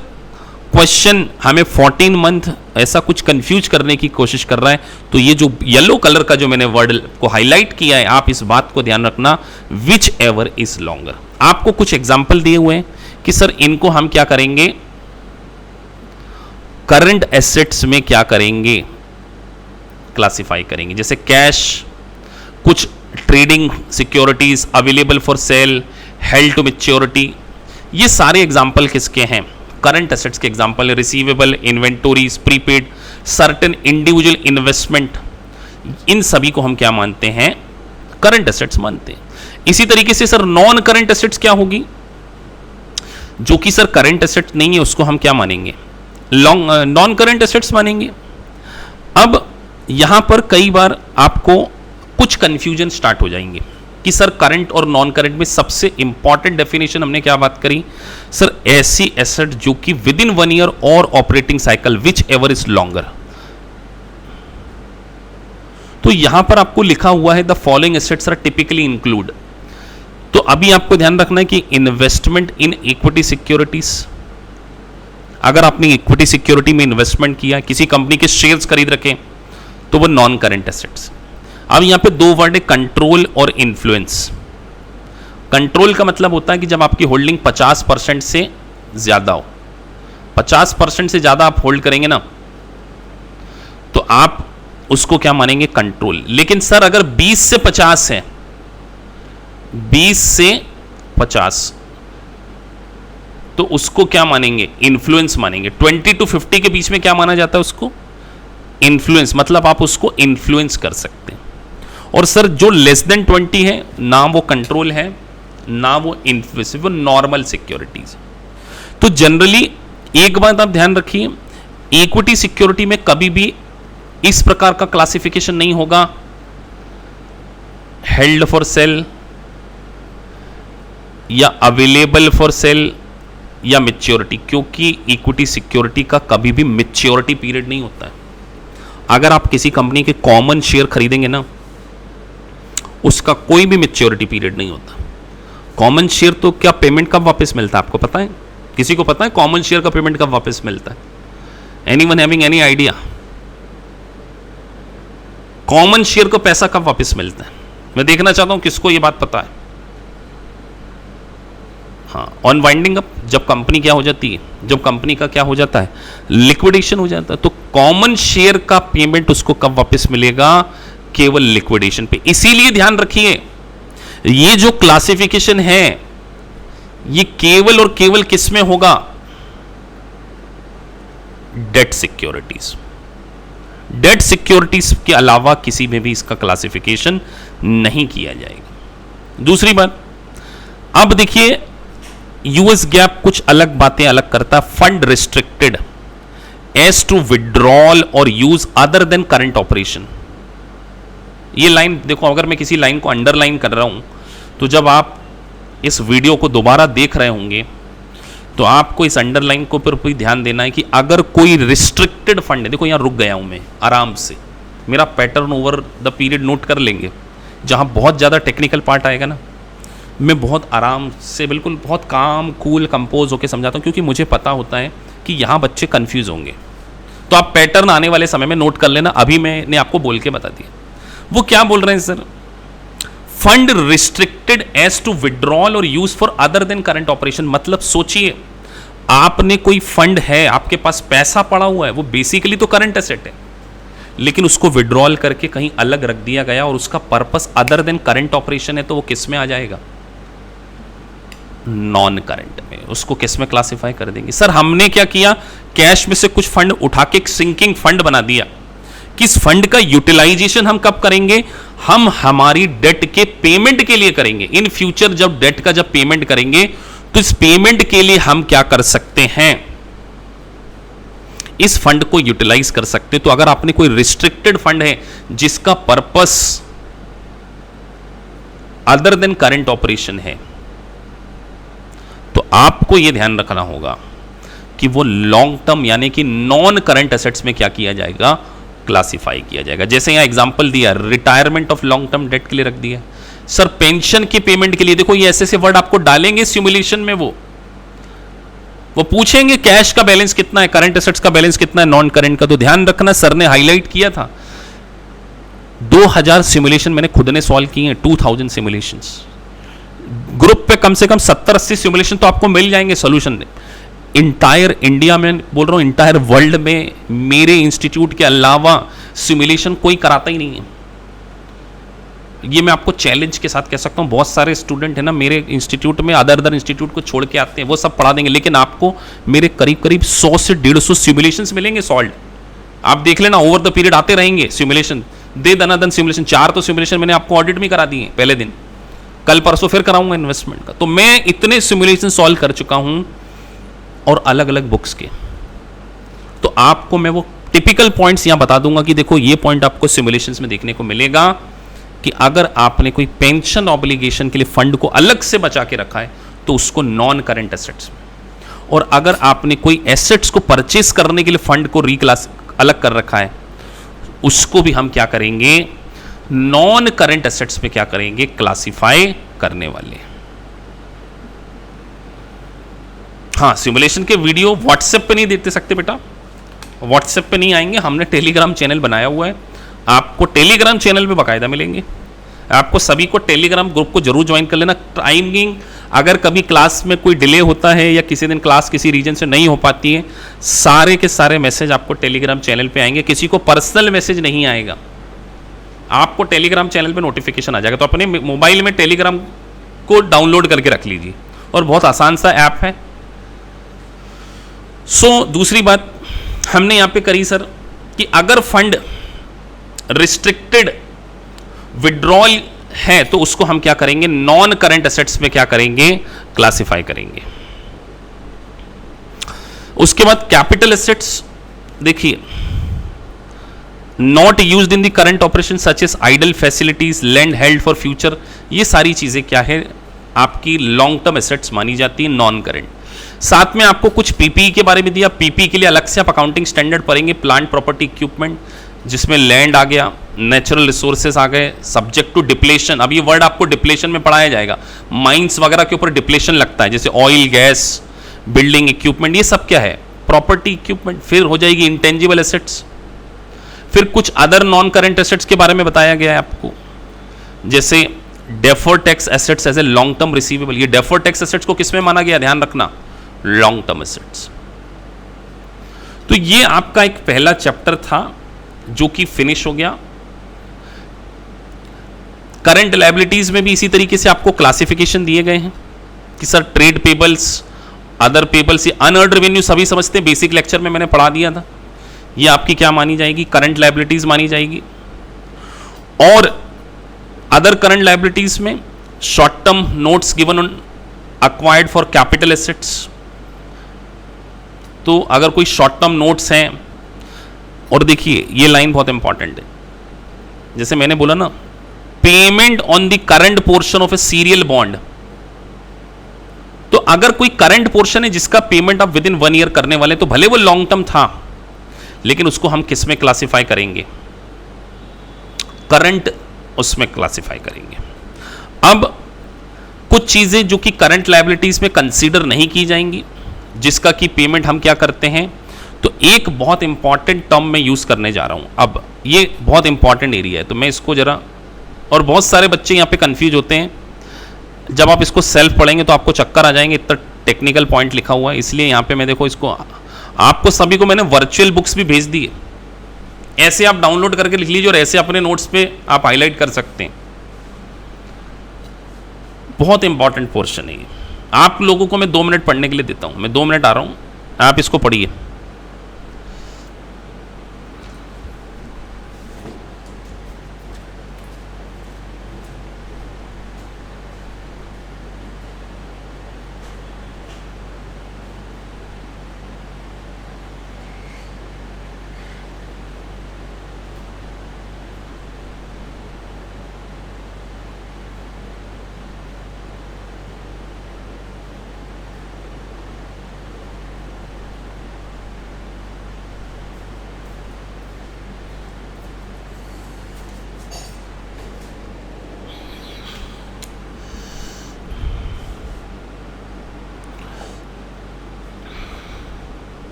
क्वेश्चन हमें 14 मंथ ऐसा कुछ कंफ्यूज करने की कोशिश कर रहा है, तो ये जो येलो कलर का जो मैंने वर्ड को हाईलाइट किया है, आप इस बात को ध्यान रखना, विच एवर इज लॉन्गर। आपको कुछ एग्जाम्पल दिए हुए हैं कि सर इनको हम क्या करेंगे, करंट एसेट्स में क्या करेंगे, क्लासिफाई करेंगे। जैसे कैश, कुछ trading securities available for sale, held to maturity, ये सारे एग्जाम्पल किसके हैं, करंट एसेट्स के एग्जाम्पल है। Receivable, inventories, prepaid, certain individual investment, इन सभी को हम क्या मानते हैं, करंट एसेट्स मानते हैं। इसी तरीके से सर नॉन करंट एसेट्स क्या होगी, जो कि सर करंट एसेट नहीं है, उसको हम क्या मानेंगे, नॉन करंट एसेट्स मानेंगे। अब यहां पर कई बार आपको कुछ कंफ्यूजन स्टार्ट हो जाएंगे कि सर करंट और नॉन करंट में सबसे इंपॉर्टेंट डेफिनेशन हमने क्या बात करी, सर ऐसी एसेट जो कि विद इन 1 ईयर और operating cycle, whichever is longer. तो यहां पर आपको लिखा हुआ है the following assets are typically include. तो अभी आपको ध्यान रखना है कि इन्वेस्टमेंट इन इक्विटी सिक्योरिटीज, अगर आपने इक्विटी सिक्योरिटी में इन्वेस्टमेंट किया, किसी कंपनी के शेयर्स खरीद रखे, तो वो नॉन करंट एसेट्स। अब यहां पे दो वर्ड है, कंट्रोल और इन्फ्लुएंस। कंट्रोल का मतलब होता है कि जब आपकी होल्डिंग 50% से ज्यादा हो, 50% से ज्यादा आप होल्ड करेंगे ना, तो आप उसको क्या मानेंगे, कंट्रोल। लेकिन सर अगर 20 से 50 है, 20 से 50, तो उसको क्या मानेंगे, इन्फ्लुएंस मानेंगे। 20 to 50 के बीच में क्या माना जाता है उसको, इन्फ्लुएंस। मतलब आप उसको इन्फ्लुएंस कर सकते हैं। और सर जो लेस देन 20 है, ना वो कंट्रोल है ना वो इन्फ्लुएंस, वो नॉर्मल सिक्योरिटीज। तो जनरली एक बात आप ध्यान रखिए, इक्विटी सिक्योरिटी में कभी भी इस प्रकार का क्लासिफिकेशन नहीं होगा, हेल्ड फॉर सेल या अवेलेबल फॉर सेल या मैच्योरिटी, क्योंकि इक्विटी सिक्योरिटी का कभी भी मैच्योरिटी पीरियड नहीं होता है। अगर आप किसी कंपनी के कॉमन शेयर खरीदेंगे ना, उसका कोई भी मैच्योरिटी पीरियड नहीं होता। कॉमन शेयर तो क्या पेमेंट कब वापस मिलता है, आपको पता है? किसी को पता है कॉमन शेयर का पेमेंट कब वापस मिलता है? Anyone having any idea? Common share को पैसा कब वापस मिलता है? मैं देखना चाहता हूं किसको यह बात पता है। हाँ, ऑन वाइंडिंग अप, जब कंपनी क्या हो जाती है, जब कंपनी का क्या हो जाता है, लिक्विडेशन हो जाता है, तो कॉमन शेयर का पेमेंट उसको कब वापस मिलेगा, केवल लिक्विडेशन पे। इसीलिए ध्यान रखिए, ये जो क्लासिफिकेशन है ये केवल और केवल किस में होगा, डेट सिक्योरिटीज। डेट सिक्योरिटीज के अलावा किसी में भी इसका क्लासिफिकेशन नहीं किया जाएगा। दूसरी बात, अब देखिए यूएस गैप कुछ अलग बातें अलग करता है। Fund restricted as to withdrawal और use other than current operation. ये लाइन देखो, अगर मैं किसी लाइन को अंडरलाइन कर रहा हूं, तो जब आप इस वीडियो को दोबारा देख रहे होंगे तो आपको इस अंडरलाइन को पर भी ध्यान देना है कि अगर कोई रिस्ट्रिक्टेड फंड है, देखो यहां रुक गया हूं मैं आराम से, मेरा pattern over the period note कर लेंगे। जहां बहुत ज़्यादा टेक्निकल पार्ट आएगा ना, मैं बहुत आराम से, बिल्कुल बहुत काम कूल कंपोज होकर समझाता हूं, क्योंकि मुझे पता होता है कि यहां बच्चे कंफ्यूज होंगे। तो आप पैटर्न आने वाले समय में नोट कर लेना, अभी मैंने आपको बोल के बता दिया। वो क्या बोल रहे हैं sir, fund restricted as to withdrawal और use for other than current operation. मतलब सोचिए, आपने कोई फंड है, आपके पास पैसा पड़ा हुआ है, वो बेसिकली तो करंट एसेट है, लेकिन उसको विड्रॉल करके कहीं अलग रख दिया गया और उसका purpose other than current operation है, तो वो किस में आ जाएगा, नॉन करंट में। उसको किस में क्लासिफाई कर देंगे? सर हमने क्या किया, कैश में से कुछ फंड उठा के एक सिंकिंग फंड बना दिया। किस फंड का यूटिलाइजेशन हम कब करेंगे, हम हमारी डेट के पेमेंट के लिए करेंगे। इन फ्यूचर जब डेट का जब पेमेंट करेंगे, तो इस पेमेंट के लिए हम क्या कर सकते हैं, इस फंड को यूटिलाइज कर सकते हैं। तो अगर आपने कोई रिस्ट्रिक्टेड फंड है जिसका purpose other than current operation है, तो आपको यह ध्यान रखना होगा कि वो लॉन्ग टर्म यानी कि नॉन करंट एसेट्स में क्या किया जाएगा, क्लासिफाई किया जाएगा। जैसे यहां एग्जांपल दिया, retirement of long term debt के लिए रख दिया। सर पेंशन की पेमेंट के लिए, देखो ये ऐसे वर्ड आपको डालेंगे सिमुलेशन में, वो पूछेंगे कैश का बैलेंस कितना है, करंट एसेट्स का बैलेंस कितना है, नॉन करंट का। तो ध्यान रखना, सर ने हाईलाइट किया था 2000 सिमुलेशन मैंने खुद ने सॉल्व किए हैं, 2000 सिमुलेशंस। ग्रुप पे कम से कम 70-80 सिमुलेशन तो आपको मिल जाएंगे सोल्यूशन। इंटायर इंडिया में बोल रहा हूं, इंटायर वर्ल्ड में मेरे इंस्टीट्यूट के अलावा सिमुलेशन कोई कराता ही नहीं है। ये मैं आपको चैलेंज के साथ कह सकता हूं। बहुत सारे स्टूडेंट है ना मेरे इंस्टीट्यूट में, अदर इंस्टीट्यूट को छोड़ के आते हैं, वो सब पढ़ा देंगे, लेकिन आपको मेरे करीब करीब 100 से 150 सिमुलेशंस मिलेंगे सॉल्व। आप देख लेना, ओवर द पीरियड आते रहेंगे सिमुलेशन, दे दनादन सिमुलेशन। 4 तो सिमुलेशन मैंने आपको ऑडिट में करा दिए पहले दिन, कल परसों फिर कराऊंगा इन्वेस्टमेंट का। तो मैं इतने सिमुलेशन सॉल्व कर चुका हूं, और अलग अलग बुक्स के। तो आपको मैं वो टिपिकल पॉइंट्स यहां बता दूंगा कि देखो ये पॉइंट आपको सिमुलेशंस में देखने को मिलेगा कि अगर आपने कोई पेंशन ऑब्लिगेशन के लिए फंड को अलग से बचा के रखा है, तो उसको नॉन करंट एसेट्स में, और अगर आपने कोई एसेट्स को परचेस करने के लिए फंड को रिक्लास अलग कर रखा है, उसको भी हम क्या करेंगे, नॉन करंट एसेट्स में क्या करेंगे, क्लासिफाई करने वाले। हाँ, सिमुलेशन के वीडियो व्हाट्सएप पे नहीं देते सकते बेटा, व्हाट्सएप पे नहीं आएंगे, हमने टेलीग्राम चैनल बनाया हुआ है, आपको टेलीग्राम चैनल पे बाकायदा मिलेंगे। आपको सभी को टेलीग्राम ग्रुप को जरूर ज्वाइन कर लेना। टाइमिंग, अगर कभी क्लास में कोई डिले होता है या किसी दिन क्लास किसी रीजन से नहीं हो पाती है, सारे के सारे मैसेज आपको टेलीग्राम चैनल पे आएंगे, किसी को पर्सनल मैसेज नहीं आएगा, आपको टेलीग्राम चैनल पे नोटिफिकेशन आ जाएगा। तो अपने मोबाइल में टेलीग्राम को डाउनलोड करके रख लीजिए, और बहुत आसान सा ऐप है। दूसरी बात हमने यहां पे करी सर कि अगर फंड रिस्ट्रिक्टेड विड्रॉल है तो उसको हम क्या करेंगे, नॉन करंट एसेट्स में क्या करेंगे, क्लासिफाई करेंगे। उसके बाद कैपिटल एसेट्स, देखिए not used in the current operation such as idle facilities, land held for future, ये सारी चीजें क्या है, आपकी लॉन्ग टर्म एसेट्स मानी जाती है, नॉन करंट। साथ में आपको कुछ पीपीई के बारे में दिया, पीपीई के लिए अलग से आप अकाउंटिंग स्टैंडर्ड पढ़ेंगे, प्लांट प्रॉपर्टी इक्विपमेंट, जिसमें लैंड आ गया, नेचुरल रिसोर्सेज आ गए, सब्जेक्ट टू डिप्लेशन। अब ये वर्ड आपको डिप्लेशन में पढ़ाया जाएगा, माइंस वगैरह के ऊपर डिप्लेशन लगता है, जैसे ऑयल, गैस, बिल्डिंग इक्विपमेंट, ये सब क्या है, प्रॉपर्टी इक्विपमेंट। फिर हो जाएगी इंटेंजिबल एसेट्स। फिर कुछ अदर नॉन करंट एसेट्स के बारे में बताया गया है आपको, जैसे deferred tax assets as a long term receivable. ये डेफर्ड टैक्स एसेट्स को किसमें माना गया, ध्यान रखना, लॉन्ग टर्म एसेट्स। तो ये आपका एक पहला चैप्टर था जो कि फिनिश हो गया। करंट लायबिलिटीज में भी इसी तरीके से आपको क्लासिफिकेशन दिए गए हैं कि sir trade payables, other payables, ये अनअर्न्ड रेवेन्यू सभी समझते हैं, बेसिक लेक्चर में मैंने पढ़ा दिया था। ये आपकी क्या मानी जाएगी, करंट लायबिलिटीज मानी जाएगी। और अदर करंट लायबिलिटीज में short term notes given on acquired for capital assets. तो अगर कोई शॉर्ट टर्म नोट्स हैं, और देखिए ये लाइन बहुत इंपॉर्टेंट है, जैसे मैंने बोला ना, payment on the current portion of A serial bond. तो अगर कोई करंट पोर्शन है जिसका पेमेंट आप विद इन 1 ईयर करने वाले, तो भले वो लॉन्ग टर्म था, लेकिन उसको हम किस में क्लासिफाई करेंगे, करंट उसमें क्लासिफाई करेंगे। अब कुछ चीजें जो कि करंट लायबिलिटीज में कंसीडर नहीं की जाएंगी, जिसका कि पेमेंट हम क्या करते हैं, तो एक बहुत इंपॉर्टेंट टर्म में यूज करने जा रहा हूं। अब ये बहुत इंपॉर्टेंट एरिया है, तो मैं इसको जरा, और बहुत सारे बच्चे यहां पे कंफ्यूज होते हैं, जब आप इसको सेल्फ पढ़ेंगे तो आपको चक्कर आ जाएंगे, इतना टेक्निकल पॉइंट लिखा हुआ है। इसलिए यहां पे मैं देखो इसको, आपको सभी को मैंने वर्चुअल बुक्स भी भेज दी है, ऐसे आप डाउनलोड करके लिख लीजिए और ऐसे अपने नोट्स पे आप हाईलाइट कर सकते हैं। बहुत इंपॉर्टेंट पोर्शन है ये। आप लोगों को मैं 2 मिनट पढ़ने के लिए देता हूं, मैं 2 मिनट आ रहा हूं, आप इसको पढ़िए।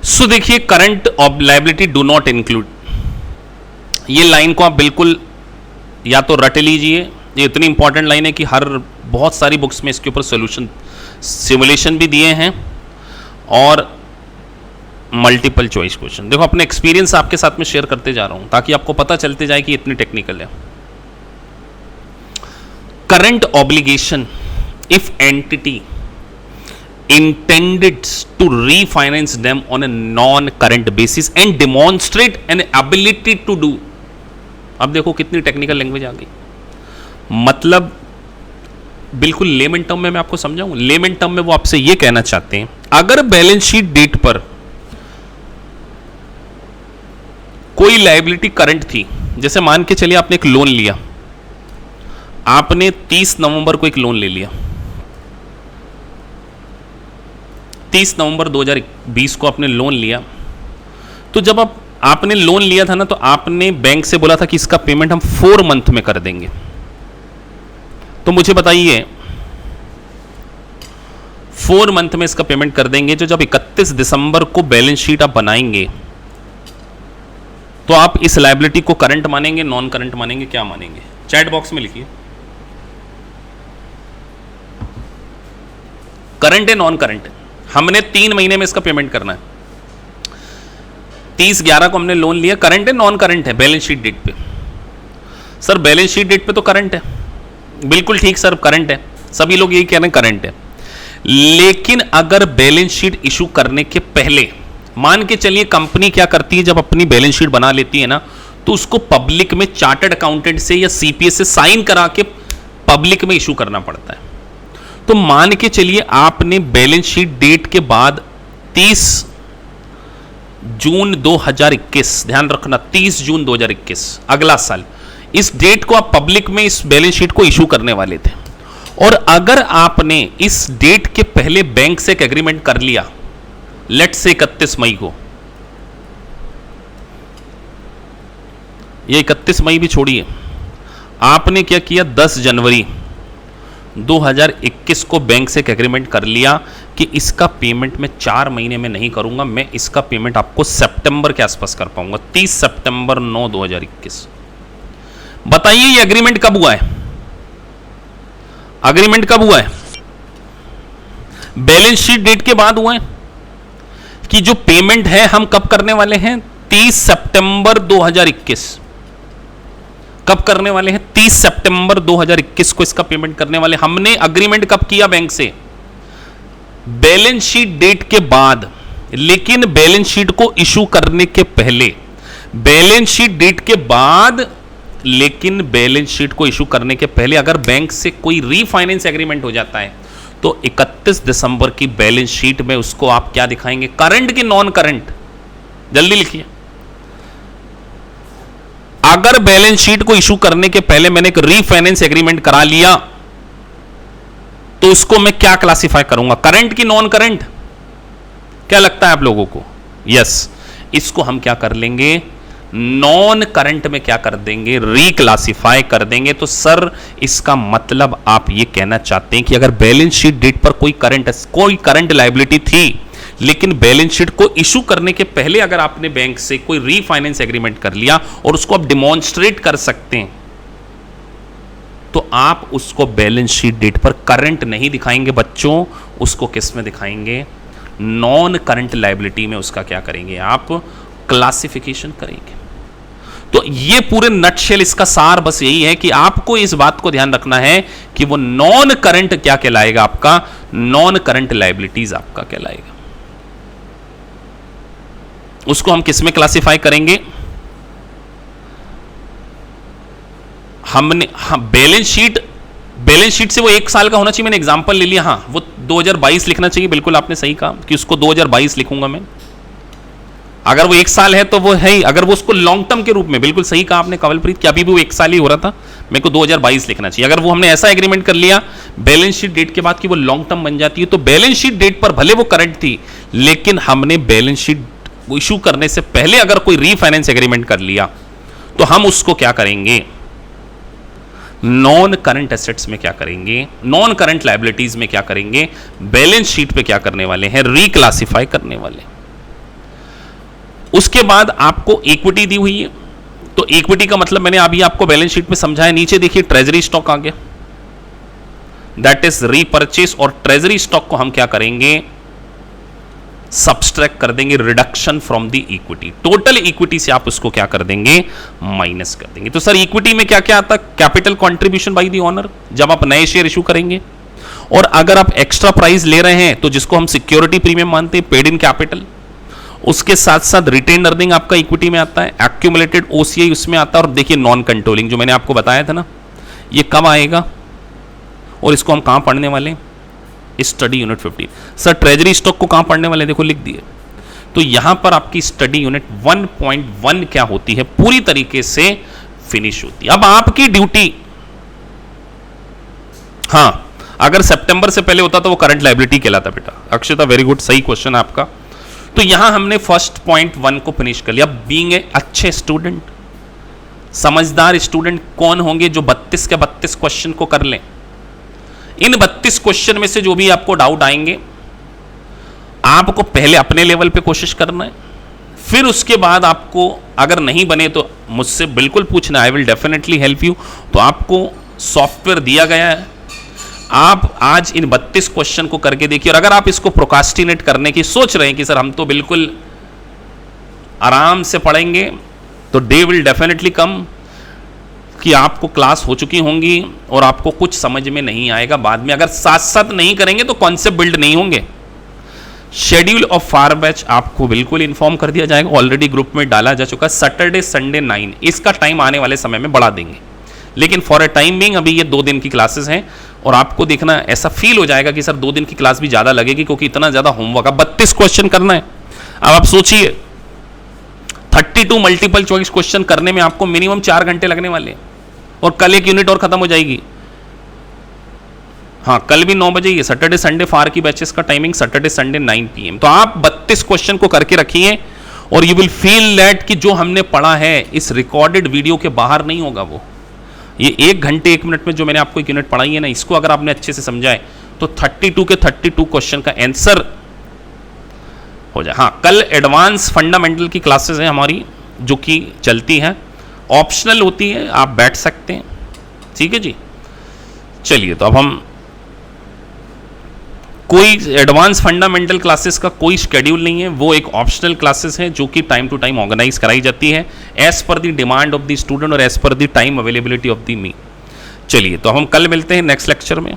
सो देखिए, current liability do not include, ये लाइन को आप बिल्कुल या तो रट लीजिए, ये इतनी इंपॉर्टेंट लाइन है कि हर बहुत सारी बुक्स में इसके ऊपर सॉल्यूशन सिमुलेशन भी दिए हैं और मल्टीपल चॉइस क्वेश्चन। देखो, अपने एक्सपीरियंस आपके साथ में शेयर करते जा रहा हूं ताकि आपको पता चलते जाए कि इतनी टेक्निकल है। Current obligation if entity intended to refinance them on a non-current basis and demonstrate an ability to do। अब देखो कितनी टेक्निकल लैंग्वेज आ गई, मतलब बिल्कुल लेमन टर्म में मैं आपको समझाऊं। लेमन टर्म में वो आपसे ये कहना चाहते हैं, अगर बैलेंस शीट डेट पर कोई लायबिलिटी करंट थी, जैसे मान के चलिए आपने एक लोन लिया, आपने 30 नवंबर को एक लोन ले लिया, 30 नवंबर 2020 को आपने लोन लिया, तो जब आपने लोन लिया था ना, तो आपने बैंक से बोला था कि इसका पेमेंट हम 4 मंथ में कर देंगे। तो मुझे बताइए 4 मंथ में इसका पेमेंट कर देंगे, जो जब 31 दिसंबर को बैलेंस शीट आप बनाएंगे तो आप इस लायबिलिटी को करंट मानेंगे, नॉन करंट मानेंगे, क्या मानेंगे? चैट बॉक्स में लिखिए, करंट है नॉन करंट है। हमने 3 महीने में इसका पेमेंट करना है। 30/11 को हमने लोन लिया, करंट है नॉन करंट है? बैलेंस शीट डेट पे। सर बैलेंस शीट डेट पे तो करंट है। बिल्कुल ठीक सर, करंट है। सभी लोग यही कह रहे हैं करंट है। लेकिन अगर बैलेंस शीट इशू करने के पहले, मान के चलिए कंपनी क्या करती है, जब अपनी बैलेंस शीट बना लेती है ना, तो उसको पब्लिक में चार्टर्ड अकाउंटेंट से या सीपीए से साइन करा के पब्लिक में इशू करना पड़ता है। तो मान के चलिए आपने बैलेंस शीट डेट के बाद 30 जून 2021, ध्यान रखना 30 जून 2021 अगला साल, इस डेट को आप पब्लिक में इस बैलेंस शीट को इशू करने वाले थे। और अगर आपने इस डेट के पहले बैंक से एक एग्रीमेंट कर लिया, लेट्स से 31 मई को, ये 31 मई भी छोड़िए, आपने क्या किया 10 जनवरी 2021 को बैंक से एक एग्रीमेंट कर लिया कि इसका पेमेंट मैं 4 महीने में नहीं करूंगा, मैं इसका पेमेंट आपको सितंबर के आसपास कर पाऊंगा, 30 सितंबर 9 2021। बताइए ये एग्रीमेंट कब हुआ है? एग्रीमेंट कब हुआ है? बैलेंस शीट डेट के बाद हुआ है कि जो पेमेंट है हम कब करने वाले हैं? 30 सितंबर 2021। कब करने वाले हैं? 30 सितंबर 2021 को इसका पेमेंट करने वाले। हमने अग्रीमेंट कब किया बैंक से? बैलेंस शीट डेट के बाद, लेकिन बैलेंस शीट को इशू करने के पहले। बैलेंस शीट डेट के बाद, लेकिन बैलेंस शीट को इशू करने के पहले अगर बैंक से कोई रीफाइनेंस एग्रीमेंट हो जाता है तो 31 दिसंबर की बैलेंस शीट में उसको आप क्या दिखाएंगे? करंट की नॉन करंट? जल्दी लिखिए। अगर बैलेंस शीट को इशू करने के पहले मैंने एक रीफाइनेंस एग्रीमेंट करा लिया तो उसको मैं क्या क्लासिफाई करूंगा? करंट की नॉन करंट? क्या लगता है आप लोगों को? यस, इसको हम क्या कर लेंगे? नॉन करंट में क्या कर देंगे? रिक्लासिफाई कर देंगे। तो सर इसका मतलब आप ये कहना चाहते हैं कि अगर बैलेंस शीट डेट पर कोई करंट लायबिलिटी थी, लेकिन बैलेंस शीट को इशू करने के पहले अगर आपने बैंक से कोई रीफाइनेंस एग्रीमेंट कर लिया और उसको आप डिमॉन्स्ट्रेट कर सकते हैं, तो आप उसको बैलेंस शीट डेट पर करंट नहीं दिखाएंगे बच्चों, उसको किस में दिखाएंगे? नॉन करंट लायबिलिटी में उसका क्या करेंगे? आप क्लासिफिकेशन करेंगे। तो ये पूरे नटशेल, इसका सार बस यही है कि आपको इस बात को ध्यान रखना है कि वो नॉन करंट क्या कहलाएगा? आपका नॉन करंट लायबिलिटीज आपका कहलाएगा। उसको हम किस में क्लासिफाई करेंगे? हमने बैलेंस शीट से वो 1 साल का होना चाहिए। मैंने एग्जांपल ले लिया, हाँ वो 2022 लिखना चाहिए। बिल्कुल आपने सही कहा कि उसको 2022 लिखूंगा मैं। अगर वो 1 साल है तो वो है ही। अगर वो उसको लॉन्ग टर्म के रूप में, बिल्कुल सही कहा आपने कवलप्रीत, कि अभी भी वो 1 साल ही हो रहा था, मेरे को 2022 लिखना चाहिए। अगर वो हमने ऐसा एग्रीमेंट कर लिया बैलेंस शीट डेट के बाद कि वो लॉन्ग टर्म बन जाती है, तो बैलेंस शीट डेट पर भले वो करंट थी, लेकिन हमने बैलेंस शीट इशू करने से पहले अगर कोई रीफाइनेंस एग्रीमेंट कर लिया तो हम उसको क्या करेंगे? नॉन करंट एसेट्स में क्या करेंगे? नॉन करंट लायबिलिटीज में क्या करेंगे? बैलेंस शीट पे क्या करने वाले हैं? रिक्लासिफाई करने वाले। उसके बाद आपको इक्विटी दी हुई है, तो इक्विटी का मतलब मैंने अभी आपको बैलेंस शीट में समझाया। नीचे देखिए ट्रेजरी स्टॉक आ गया, दैट इज रीपरचेस। और ट्रेजरी स्टॉक को हम क्या करेंगे? सब्सट्रैक्ट कर देंगे, reduction from the equity. Total equity से आप उसको क्या कर देंगे? माइनस कर देंगे। तो सर इक्विटी में क्या क्या आता है? Capital contribution by the owner, जब आप नए शेयर इशू करेंगे। और अगर आप एक्स्ट्रा प्राइस ले रहे हैं तो जिसको हम सिक्योरिटी प्रीमियम मानते हैं, पेड इन कैपिटल। उसके साथ साथ रिटेन अर्निंग आपका इक्विटी में आता है, एक्यूमुलेटेड ओसीआई उसमें आता है। और देखिए नॉन कंट्रोलिंग जो मैंने आपको बताया था ना, ये कब आएगा और इसको हम कहां पढ़ने वाले हैं? Study unit 15। Sir treasury stock को कहां पढ़ने वाले? देखो लिख दिए। तो यहां पर आपकी स्टडी यूनिट 1.1 क्या होती है? पूरी तरीके से फिनिश होती है। अब आपकी ड्यूटी, हां अगर सितंबर से पहले होता तो वो करंट लायबिलिटी कहलाता बेटा। अक्षता वेरी गुड, सही क्वेश्चन आपका। तो यहां हमने फर्स्ट पॉइंट 1 को फिनिश कर लिया। अब बीइंग ए अच्छे स्टूडेंट, समझदार स्टूडेंट कौन होंगे जो 32 के 32 क्वेश्चन को कर लें। इन 32 क्वेश्चन में से जो भी आपको डाउट आएंगे, आपको पहले अपने लेवल पे कोशिश करना है, फिर उसके बाद आपको अगर नहीं बने तो मुझसे बिल्कुल पूछना, I will definitely help you. तो आपको सॉफ्टवेयर दिया गया है, आप आज इन 32 क्वेश्चन को करके देखिए। और अगर आप इसको प्रोकास्टिनेट करने की सोच रहे हैं कि सर हम तो बिल्कुल आराम से पढ़ेंगे, तो डे विल डेफिनेटली कम कि आपको क्लास हो चुकी होंगी और आपको कुछ समझ में नहीं आएगा बाद में। अगर साथ साथ नहीं करेंगे तो कॉन्सेप्ट बिल्ड नहीं होंगे। शेड्यूल ऑफ फार बैच आपको बिल्कुल इन्फॉर्म कर दिया जाएगा, ऑलरेडी ग्रुप में डाला जा चुका है। सैटरडे संडे 9, इसका टाइम आने वाले समय में बढ़ा देंगे, लेकिन फॉर ए टाइम बिंग अभी ये 2 दिन की क्लासेस हैं। और आपको देखना ऐसा फील हो जाएगा कि सर 2 दिन की क्लास भी ज़्यादा लगेगी, क्योंकि इतना ज़्यादा होमवर्क, अब 32 क्वेश्चन करना है। अब आप सोचिए 32 मल्टीपल चॉइस क्वेश्चन करने में आपको मिनिमम 4 घंटे लगने वाले हैं, और कल एक यूनिट और खत्म हो जाएगी। हाँ, कल भी 9 बजे, ये सैटरडे संडे फार की बैचेस का टाइमिंग सैटरडे संडे 9 PM। तो आप 32 क्वेश्चन को करके रखिए और यू विल फील दैट कि जो हमने पढ़ा है इस रिकॉर्डेड वीडियो के बाहर नहीं होगा। वो ये 1 घंटे 1 मिनट में जो मैंने आपको एक यूनिट पढ़ाई है ना, इसको अगर आपने अच्छे से समझा है तो 32 के 32 क्वेश्चन का आंसर हो जाए। हाँ, कल एडवांस फंडामेंटल की क्लासेस हैं हमारी, जो कि चलती हैं, ऑप्शनल होती है, आप बैठ सकते हैं। ठीक है जी, चलिए। तो अब हम कोई एडवांस फंडामेंटल क्लासेस का कोई शेड्यूल नहीं है, वो एक ऑप्शनल क्लासेस है जो कि टाइम टू टाइम ऑर्गेनाइज कराई जाती है as per the demand of the student और as per the time availability of the me. चलिए, तो हम कल मिलते हैं नेक्स्ट लेक्चर में।